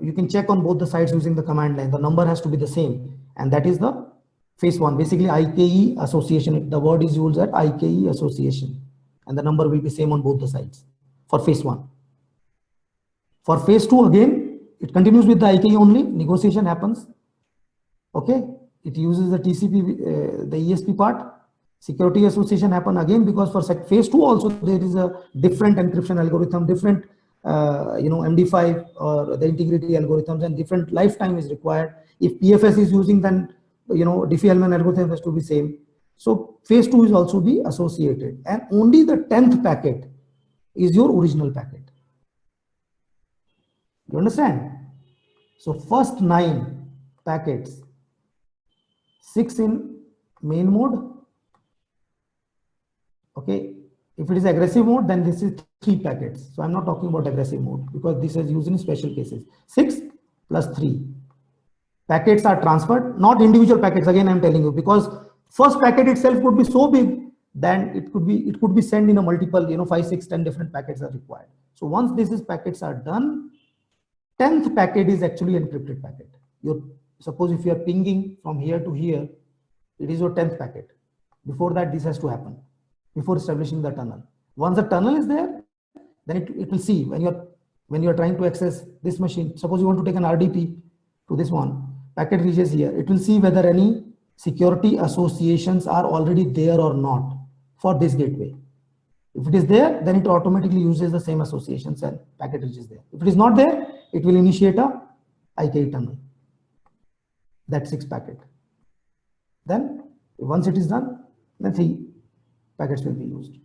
You can check on both the sides using the command line. The number has to be the same, and that is the phase 1. Basically, IKE association. The word is used at IKE association, and the number will be same on both the sides for phase 1. For phase 2, again, it continues with the IKE only. Negotiation happens. Okay, it uses the TCP, the ESP part. Security association happen again because for phase 2 also there is a different encryption algorithm, different MD5 or the integrity algorithms, and different lifetime is required. If PFS is using, then DiffieHellman algorithm has to be same. So phase 2 is also be associated, and only the 10th packet is your original packet. You understand? So first 9 packets, 6 in main mode. Okay, if it is aggressive mode, then this is 3 packets. So I'm not talking about aggressive mode because this is used in special cases. 6 plus 3 packets are transferred, not individual packets. Again, I'm telling you, because first packet itself could be so big, then it could be sent in a multiple, 5, 6, 10 different packets are required. So once these packets are done, 10th packet is actually encrypted packet. Suppose if you are pinging from here to here, it is your 10th packet. Before that, this has to happen before establishing the tunnel. Once the tunnel is there, then it will see when you are trying to access this machine. Suppose you want to take an RDP to this one, packet reaches here. It will see whether any security associations are already there or not for this gateway. If it is there, then it automatically uses the same associations and packet reaches there. If it is not there, it will initiate a IKE tunnel. That 6 packet. Then once it is done, then 3 packets will be used.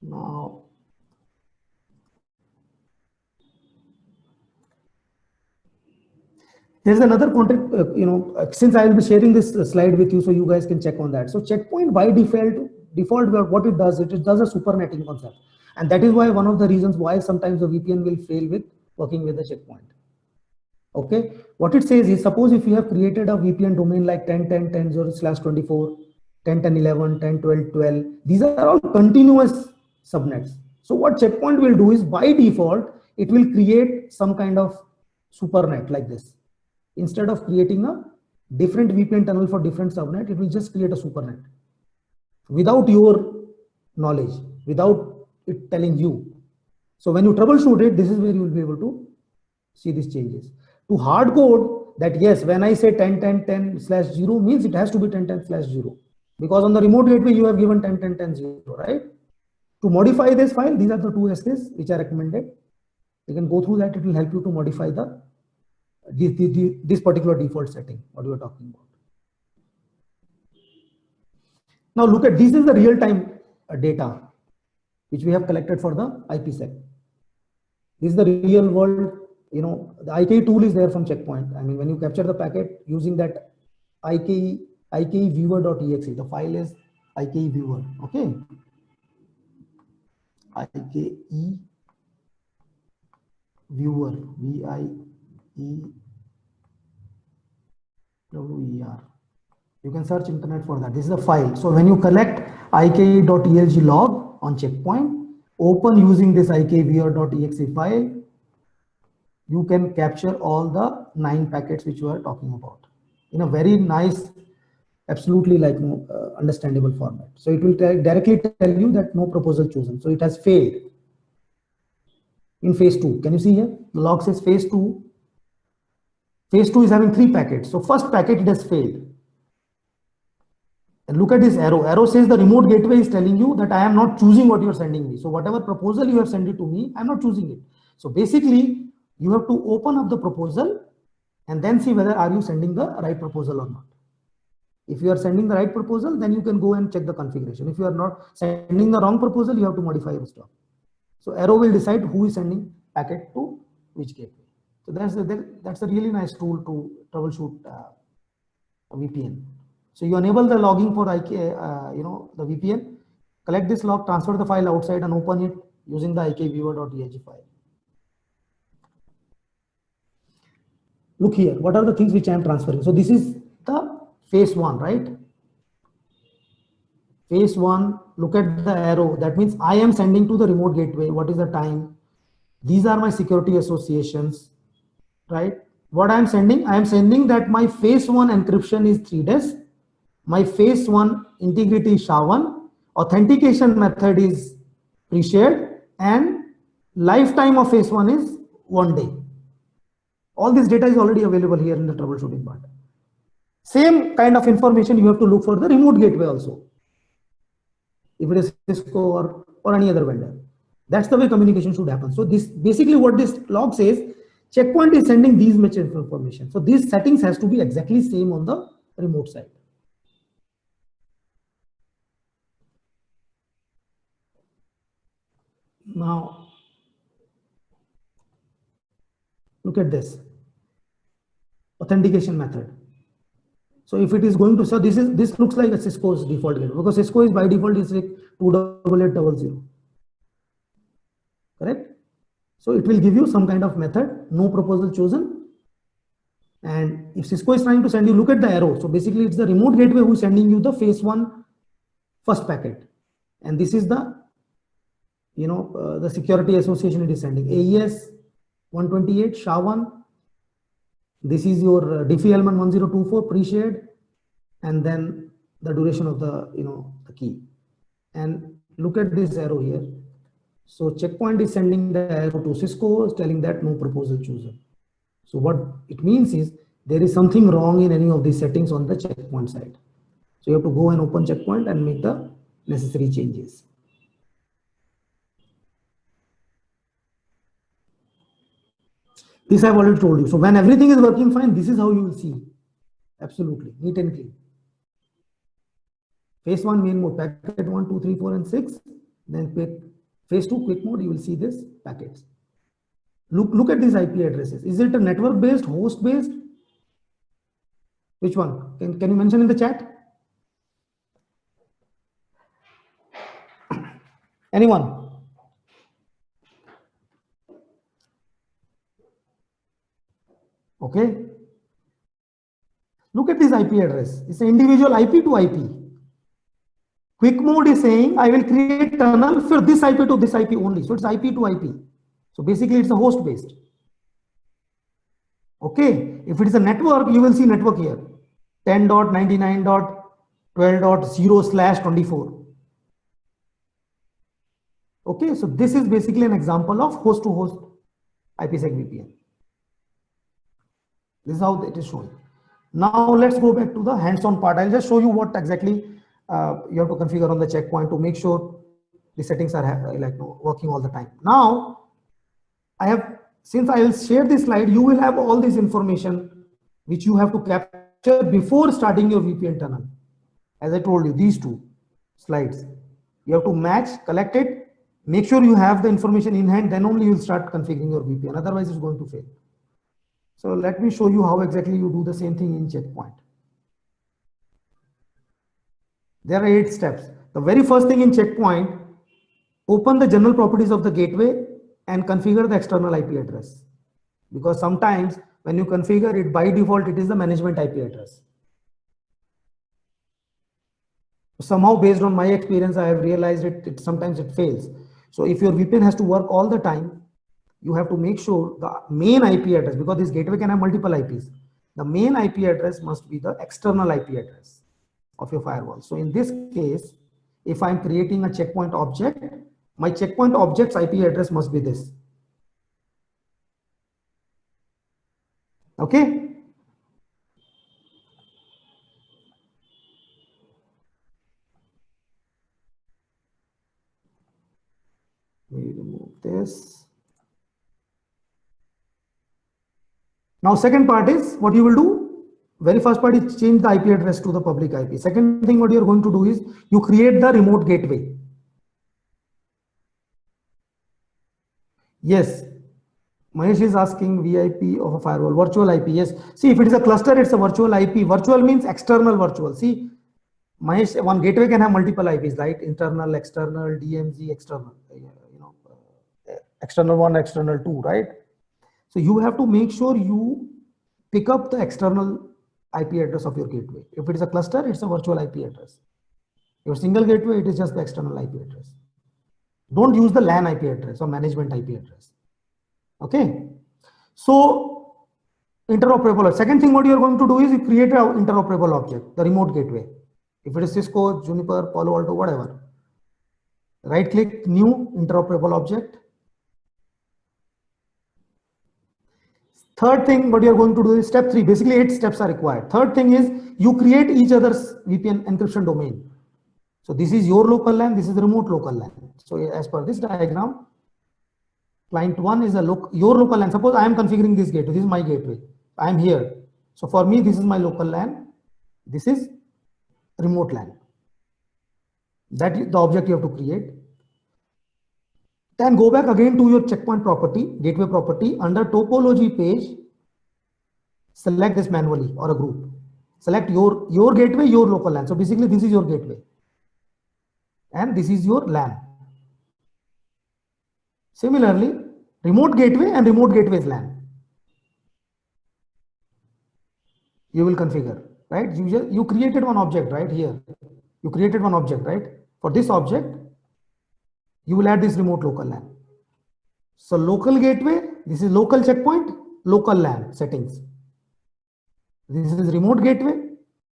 Now, there's another context, since I will be sharing this slide with you, so you guys can check on that. So checkpoint by default, what it does a super netting concept. And that is why one of the reasons why sometimes the VPN will fail with working with the checkpoint. Okay, what it says is, suppose if you have created a VPN domain like 10.10.10/24, 10.10.11, 10.12.12, these are all continuous subnets. So what checkpoint will do is, by default, it will create some kind of supernet like this. Instead of creating a different VPN tunnel for different subnet, it will just create a supernet without your knowledge, without it telling you. So when you troubleshoot it, this is where you will be able to see these changes. To hard code that, yes, when I say 10.10.10/0 means it has to be 10.10/0, because on the remote gateway you have given 10.10.10/0, right? To modify this file, these are the 2 SKs which are recommended. You can go through that. It will help you to modify this particular default setting, what you are talking about. Now look at, this is the real-time data which we have collected for the IPsec. This is the real world, the IKE tool is there from checkpoint. I mean, when you capture the packet using that IKE viewer.exe, the file is IKE viewer, okay? IKE viewer, VIEWER. You can search internet for that. This is a file. So when you collect IKE.elg log on checkpoint, open using this IKE viewer.exe file, you can capture all the 9 packets which you are talking about in a very nice, absolutely understandable format. So it will directly tell you that no proposal chosen. So it has failed in phase 2. Can you see here? The log says phase 2. Phase 2 is having 3 packets. So first packet, it has failed. And look at this arrow. Arrow says the remote gateway is telling you that I am not choosing what you are sending me. So whatever proposal you have sent it to me, I'm not choosing it. So basically, you have to open up the proposal and then see whether are you sending the right proposal or not. If you are sending the right proposal, then you can go and check the configuration. If you are not sending the wrong proposal, you have to modify your stuff. So arrow will decide who is sending packet to which gateway. So that's a really nice tool to troubleshoot a VPN. So you enable the logging for the VPN, collect this log, transfer the file outside and open it using the ikviewer.exe file. Look here, what are the things which I am transferring? So this is the phase 1, right? Phase 1, look at the arrow. That means I am sending to the remote gateway. What is the time? These are my security associations, right? What I am sending? I am sending that my phase 1 encryption is 3 days. My phase 1 integrity is SHA-1. Authentication method is pre-shared. And lifetime of phase 1 is 1 day. All this data is already available here in the troubleshooting part. Same kind of information you have to look for the remote gateway also. If it is Cisco or any other vendor. That's the way communication should happen. So this basically what this log says, checkpoint is sending these much information. So these settings has to be exactly same on the remote side. Now, look at this authentication method. So if it is going to, so this looks like a Cisco's default gateway because Cisco is by default is like 28800. Correct? So it will give you some kind of method, no proposal chosen. And if Cisco is trying to send you, look at the arrow. So basically it's the remote gateway who is sending you the phase 1 first packet. And this is the, the security association it is sending. AES 128, SHA-1. This is your DiffieHellman 1024 pre-shared. And then the duration of the, the key. And look at this arrow here. So checkpoint is sending the arrow to Cisco, telling that no proposal chosen. So what it means is there is something wrong in any of these settings on the checkpoint side. So you have to go and open checkpoint and make the necessary changes. This I've already told you. So when everything is working fine, this is how you will see. Absolutely, neat and clean. Phase 1 main mode, packet 1, 2, 3, 4, and 6. Then phase 2 quick mode, you will see this packets. Look at these IP addresses. Is it a network based, host based? Which one? Can you mention in the chat? Anyone? Okay. Look at this IP address. It's an individual IP to IP. Quick mode is saying I will create tunnel for this IP to this IP only. So it's IP to IP. So basically it's a host based. Okay. If it is a network, you will see network here. 10.99.12.0/24. Okay. So this is basically an example of host to host IPsec VPN. This is how it is shown. Now let's go back to the hands-on part. I'll just show you what exactly you have to configure on the checkpoint to make sure the settings are working all the time. Now, since I will share this slide, you will have all this information which you have to capture before starting your VPN tunnel. As I told you, these two slides, you have to match, collect it, make sure you have the information in hand, then only you'll start configuring your VPN. Otherwise, it's going to fail. So let me show you how exactly you do the same thing in checkpoint. There are 8 steps. The very first thing in checkpoint, open the general properties of the gateway and configure the external IP address. Because sometimes when you configure it, by default, it is the management IP address. Somehow, based on my experience, I have realized sometimes it fails. So if your VPN has to work all the time, you have to make sure the main IP address, because this gateway can have multiple IPs. The main IP address must be the external IP address of your firewall. So in this case, if I'm creating a checkpoint object, my checkpoint object's IP address must be this. Okay. me remove this. Now, second part is what you will do. Very first part is change the IP address to the public IP. Second thing what you are going to do is you create the remote gateway. Yes, Mahesh is asking VIP of a firewall, virtual IP. Yes, see if it is a cluster, it's a virtual IP. Virtual means external virtual. See, Mahesh, one gateway can have multiple IPs, right? Internal, external, DMZ, external, external one, external two, right? So you have to make sure you pick up the external IP address of your gateway. If it is a cluster, it's a virtual IP address. Your single gateway, it is just the external IP address. Don't use the LAN IP address or management IP address. Okay. So interoperable. Second thing what you are going to do is you create an interoperable object, the remote gateway. If it is Cisco, Juniper, Palo Alto, whatever. Right click, new interoperable object. Third thing what you are going to do is step 3. Basically 8 steps are required. Third thing is you create each other's VPN encryption domain. So this is your local LAN, this is the remote local LAN. So as per this diagram, client 1 is your local LAN. Suppose I am configuring this gateway. This is my gateway. I am here. So for me, this is my local LAN. This is remote LAN. That is the object you have to create. Then go back again to your checkpoint property, gateway property. Under topology page, select this manually or a group. Select your gateway, your local LAN. So basically this is your gateway. And this is your LAN. Similarly, remote gateway and remote gateway's LAN. You will configure, right? You created one object right here. You created one object, right? For this object, you will add this remote local LAN. So local gateway, this is local checkpoint, local LAN settings. This is remote gateway,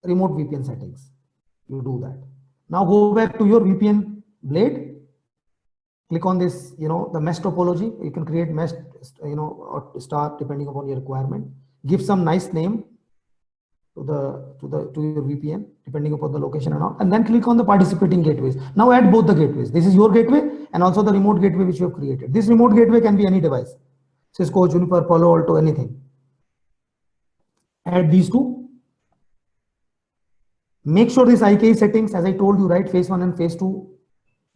remote VPN settings. You do that. Now go back to your VPN blade. Click on this, the mesh topology. You can create mesh, or star depending upon your requirement. Give some nice name to your VPN depending upon the location and all. And then click on the participating gateways. Now add both the gateways. This is your gateway and also the remote gateway which you have created. This remote gateway can be any device. Cisco, Juniper, Palo Alto, anything. Add these two. Make sure this IK settings, as I told you, right, phase 1 and phase 2,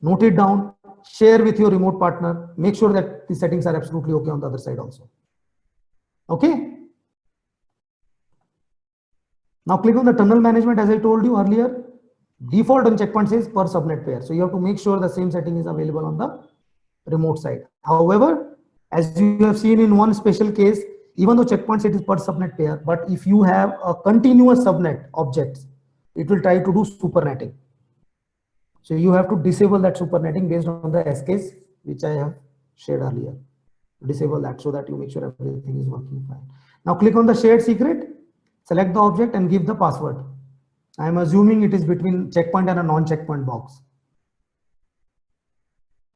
note it down, share with your remote partner, make sure that the settings are absolutely okay on the other side also. Okay. Now click on the tunnel management, as I told you earlier, default on checkpoint says per subnet pair. So you have to make sure the same setting is available on the remote side. However, as you have seen in one special case, even though checkpoint set is per subnet pair, but if you have a continuous subnet objects, it will try to do supernetting. So you have to disable that supernetting based on the SKs which I have shared earlier. Disable that so that you make sure everything is working fine. Now click on the shared secret, select the object and give the password. I am assuming it is between checkpoint and a non-checkpoint box.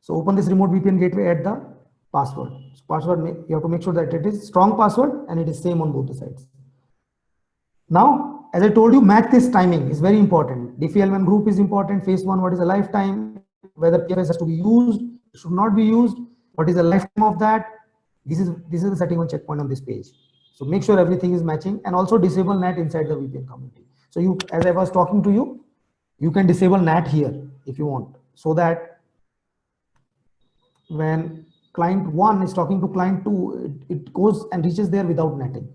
So open this remote VPN gateway, add the password. So password, you have to make sure that it is strong password and it is same on both the sides. Now, as I told you, match this timing is very important. DiffieHellman group is important. Phase 1, what is the lifetime? Whether PFS has to be used, should not be used. What is the lifetime of that? This is the setting on checkpoint on this page. So make sure everything is matching and also disable NAT inside the VPN community. So you, as I was talking to you, you can disable NAT here if you want, so that when client 1 is talking to client 2, it goes and reaches there without netting.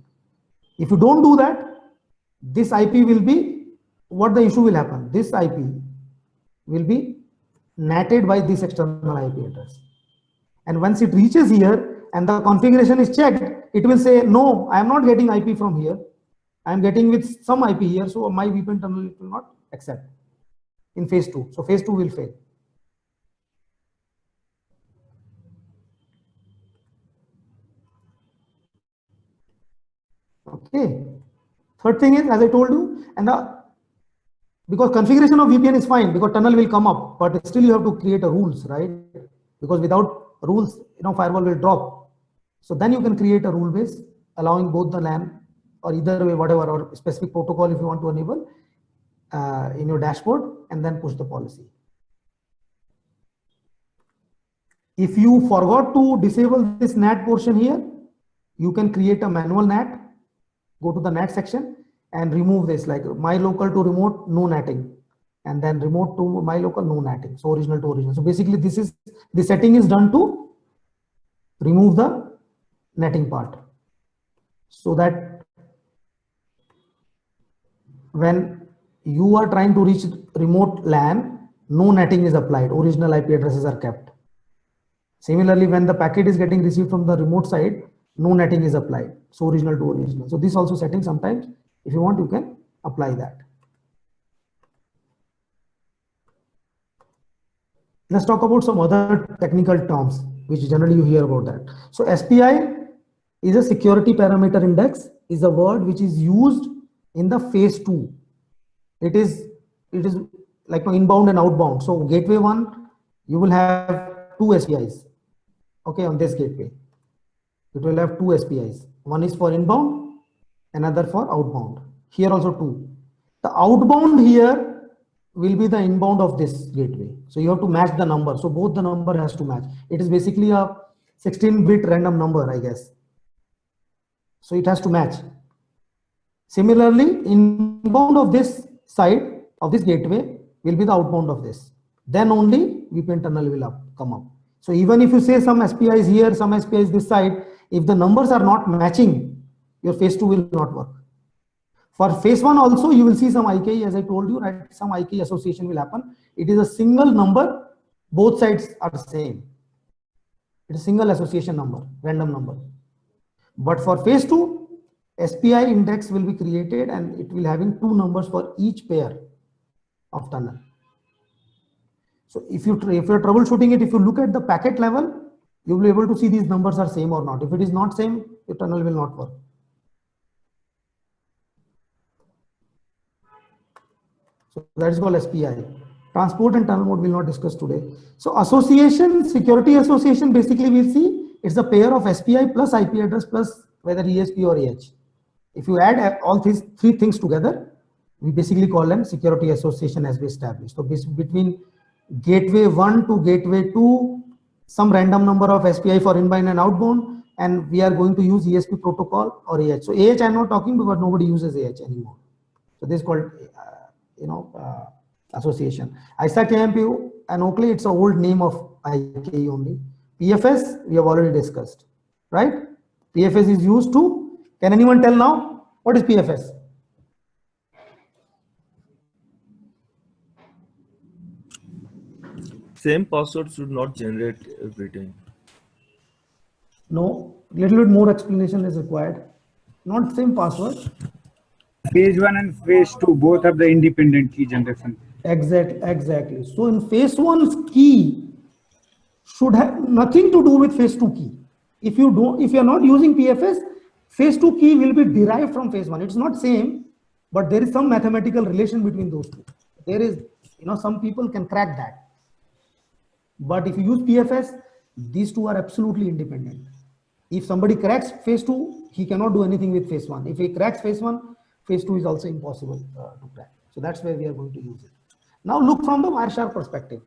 If you don't do that, this IP will be, what the issue will happen? This IP will be natted by this external IP address. And once it reaches here and the configuration is checked, it will say, no, I am not getting IP from here. I am getting with some IP here. So my VPN terminal will not accept in phase 2. So phase 2 will fail. Okay. Third thing is, as I told you, and because configuration of VPN is fine because tunnel will come up, but still you have to create a rules, right? Because without rules, firewall will drop. So then you can create a rule base allowing both the LAN or either way, whatever, or specific protocol if you want to enable in your dashboard and then push the policy. If you forgot to disable this NAT portion here, you can create a manual NAT, go to the NAT section and remove this, like my local to remote, no natting, and then remote to my local, no natting. So original to original. So basically the setting is done to remove the netting part, so that when you are trying to reach remote LAN, no netting is applied, original IP addresses are kept. Similarly, when the packet is getting received from the remote side, no netting is applied, so original to original. So this also setting, sometimes if you want, you can apply that. Let's talk about some other technical terms which generally you hear about that. So SPI is a security parameter index, is a word which is used in the phase 2. It is like inbound and outbound. So gateway 1, you will have 2 SPIs. Okay, on this gateway, it will have 2 SPIs. One is for inbound, another for outbound. Here also 2. The outbound here will be the inbound of this gateway. So you have to match the number. So both the number has to match. It is basically a 16-bit random number, I guess. So it has to match. Similarly, inbound of this side of this gateway will be the outbound of this. Then only VPN tunnel will come up. So even if you say some SPI is here, some SPI is this side, if the numbers are not matching, your phase 2 will not work. For phase 1 also, you will see some IK, as I told you, right? Some IK association will happen. It is a single number, both sides are the same. It is a single association number, random number. But for phase 2, SPI index will be created and it will having 2 numbers for each pair of tunnel. So if you're troubleshooting it, if you look at the packet level, you will be able to see these numbers are same or not. If it is not same, your tunnel will not work. So that is called SPI. Transport and tunnel mode will not discuss today. So association, security association, basically we'll see it's a pair of SPI plus IP address plus whether ESP or AH. If you add all these 3 things together, we basically call them security association as we established. So between gateway 1 to gateway 2, some random number of SPI for inbound and outbound, and we are going to use ESP protocol or AH. So AH I'm not talking because nobody uses AH anymore. So this is called association. ISAC AMP and Oakley, it's an old name of IKE only. PFS we have already discussed, right? PFS is used to, can anyone tell now what is PFS? Same password should not generate every time. No, little bit more explanation is required. Not same password. Phase 1 and phase 2 both have the independent key generation. Exactly. So in phase 1's key should have nothing to do with phase 2 key. If you are not using PFS, phase 2 key will be derived from phase 1. It's not same, but there is some mathematical relation between those two. There is, some people can crack that. But if you use PFS, these two are absolutely independent. If somebody cracks phase 2, he cannot do anything with phase 1. If he cracks phase 1, phase 2 is also impossible to crack. So that's where we are going to use it. Now look from the Wireshark perspective.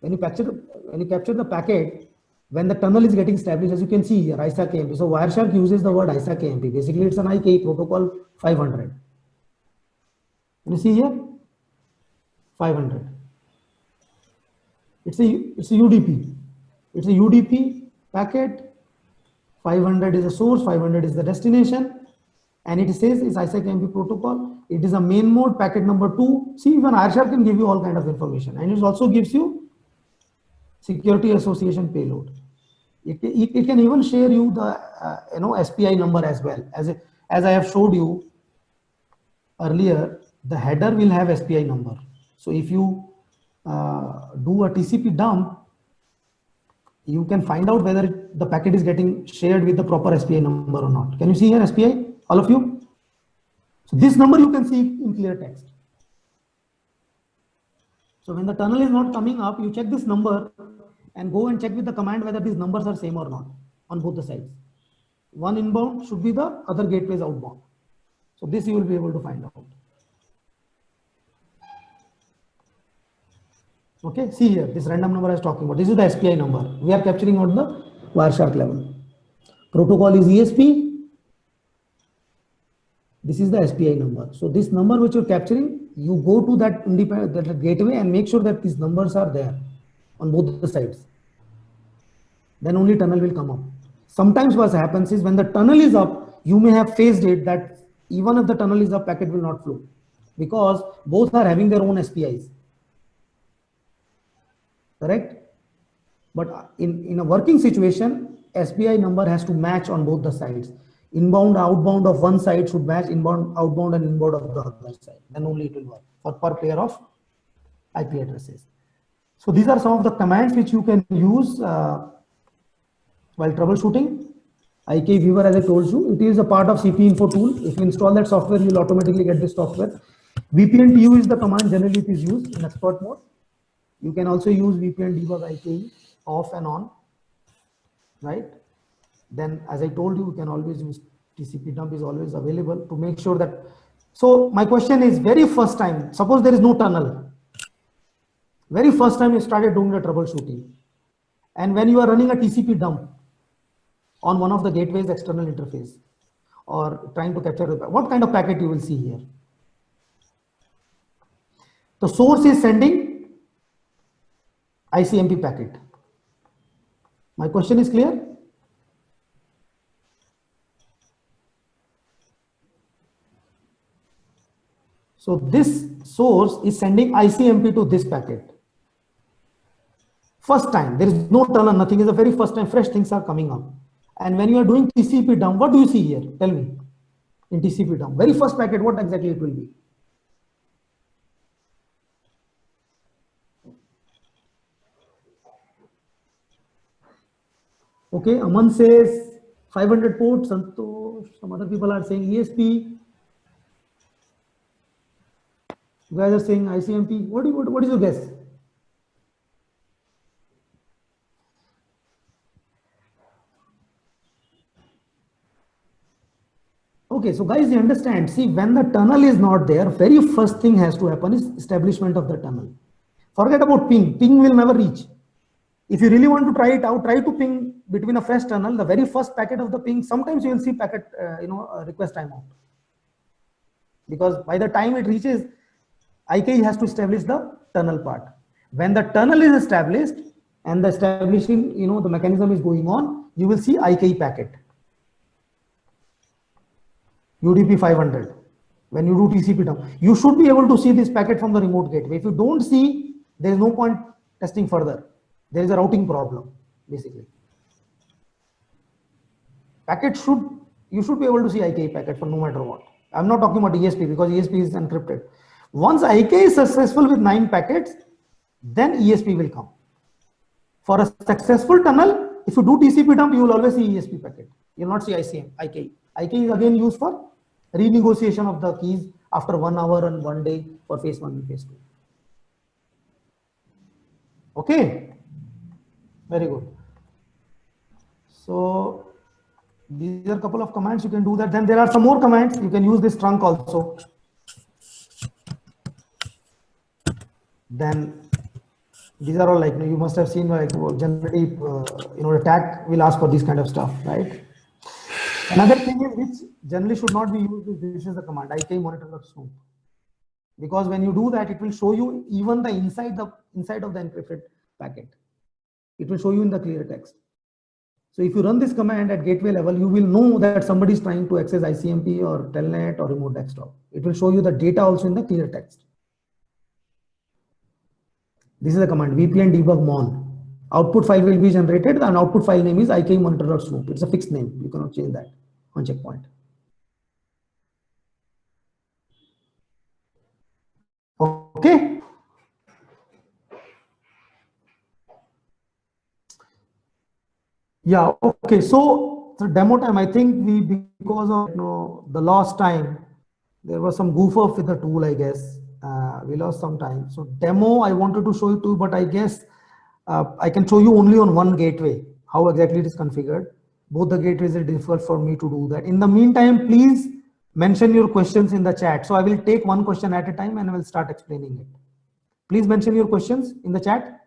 When you capture the packet, when the tunnel is getting established, as you can see here, ISAC AMP. So Wireshark uses the word ISAC AMP. Basically, it's an IKE protocol 500. Can you see here? 500. It's a UDP. It's a UDP packet. 500 is the source, 500 is the destination, and it says it's ISAC AMP protocol. It is a main mode, packet number 2. See, even Wireshark can give you all kind of information, and it also gives you security association payload. It can even share you the SPI number as well. As I have showed you earlier, the header will have SPI number. So if you do a TCP dump, you can find out whether the packet is getting shared with the proper SPI number or not. Can you see here SPI, all of you? So this number you can see in clear text. So when the tunnel is not coming up, you check this number and go and check with the command whether these numbers are same or not on both the sides. One inbound should be the other gateway is outbound. So this you will be able to find out. Okay, see here, this random number I was talking about. This is the SPI number. We are capturing on the Wireshark level. Protocol is ESP. This is the SPI number. So this number which you're capturing, you go to that independent that gateway and make sure that these numbers are there on both the sides. Then only tunnel will come up. Sometimes what happens is when the tunnel is up, you may have faced it that even if the tunnel is up, packet will not flow because both are having their own SPIs. Correct? But in a working situation, SPI number has to match on both the sides. Inbound, outbound of one side should match inbound, outbound, and inbound of the other side. Then only it will work for per pair of IP addresses. So these are some of the commands which you can use while troubleshooting. IK Viewer, as I told you, it is a part of CP Info tool. If you install that software, you will automatically get this software. VPN TU is the command. Generally, it is used in expert mode. You can also use VPN debug IK off and on, right? Then, as I told you, you can always use TCP dump is always available to make sure that. So my question is, very first time, suppose there is no tunnel. Very first time you started doing the troubleshooting, and when you are running a TCP dump on one of the gateways external interface or trying to capture what kind of packet you will see here. The source is sending ICMP packet. My question is clear? So this source is sending ICMP to this packet. First time, there is no tunnel, nothing, is the very first time fresh things are coming up. And when you are doing TCP dump, what do you see here? Tell me. In TCP dump, very first packet, what exactly it will be? Okay, Aman says 500 ports, Santosh, some other people are saying ESP. You guys are saying ICMP. What is your guess? Okay, so guys, you understand, see, when the tunnel is not there, very first thing has to happen is establishment of the tunnel. Forget about ping. Ping will never reach. If you really want to try it out, try to ping between a fresh tunnel, the very first packet of the ping, sometimes you will see packet, request timeout. Because by the time it reaches, IK has to establish the tunnel part. When the tunnel is established and the establishing, the mechanism is going on, you will see IK packet. UDP 500. When you do TCP dump, you should be able to see this packet from the remote gateway. If you don't see, there is no point testing further. There is a routing problem, basically. Packet you should be able to see IK packet for no matter what. I'm not talking about ESP because ESP is encrypted. Once IK is successful with 9 packets, then ESP will come. For a successful tunnel, if you do TCP dump, you will always see ESP packet. You will not see IK. IK is again used for renegotiation of the keys after 1 hour and 1 day for phase 1 and phase 2. Okay, very good. So these are a couple of commands you can do that. Then there are some more commands. You can use this trunk also. Then these are all like, you must have seen like generally, the tag will ask for this kind of stuff, right? Another thing is which generally should not be used is this is the command IK monitor.snoop, because when you do that, it will show you even the inside of the encrypted packet. It will show you in the clear text. So if you run this command at gateway level, you will know that somebody is trying to access ICMP or telnet or remote desktop. It will show you the data also in the clear text. This is the command VPN debug mon. Output file will be generated and output file name is IK monitor.snoop. It's a fixed name. You cannot change that on checkpoint. Okay. Yeah. Okay. So the demo time, I think because of the last time, there was some goof off with the tool, I guess. We lost some time. So demo, I wanted to show you too, but I guess I can show you only on one gateway, how exactly it is configured. Both the gateways are difficult for me to do that. In the meantime, please mention your questions in the chat. So I will take one question at a time and I will start explaining it. Please mention your questions in the chat.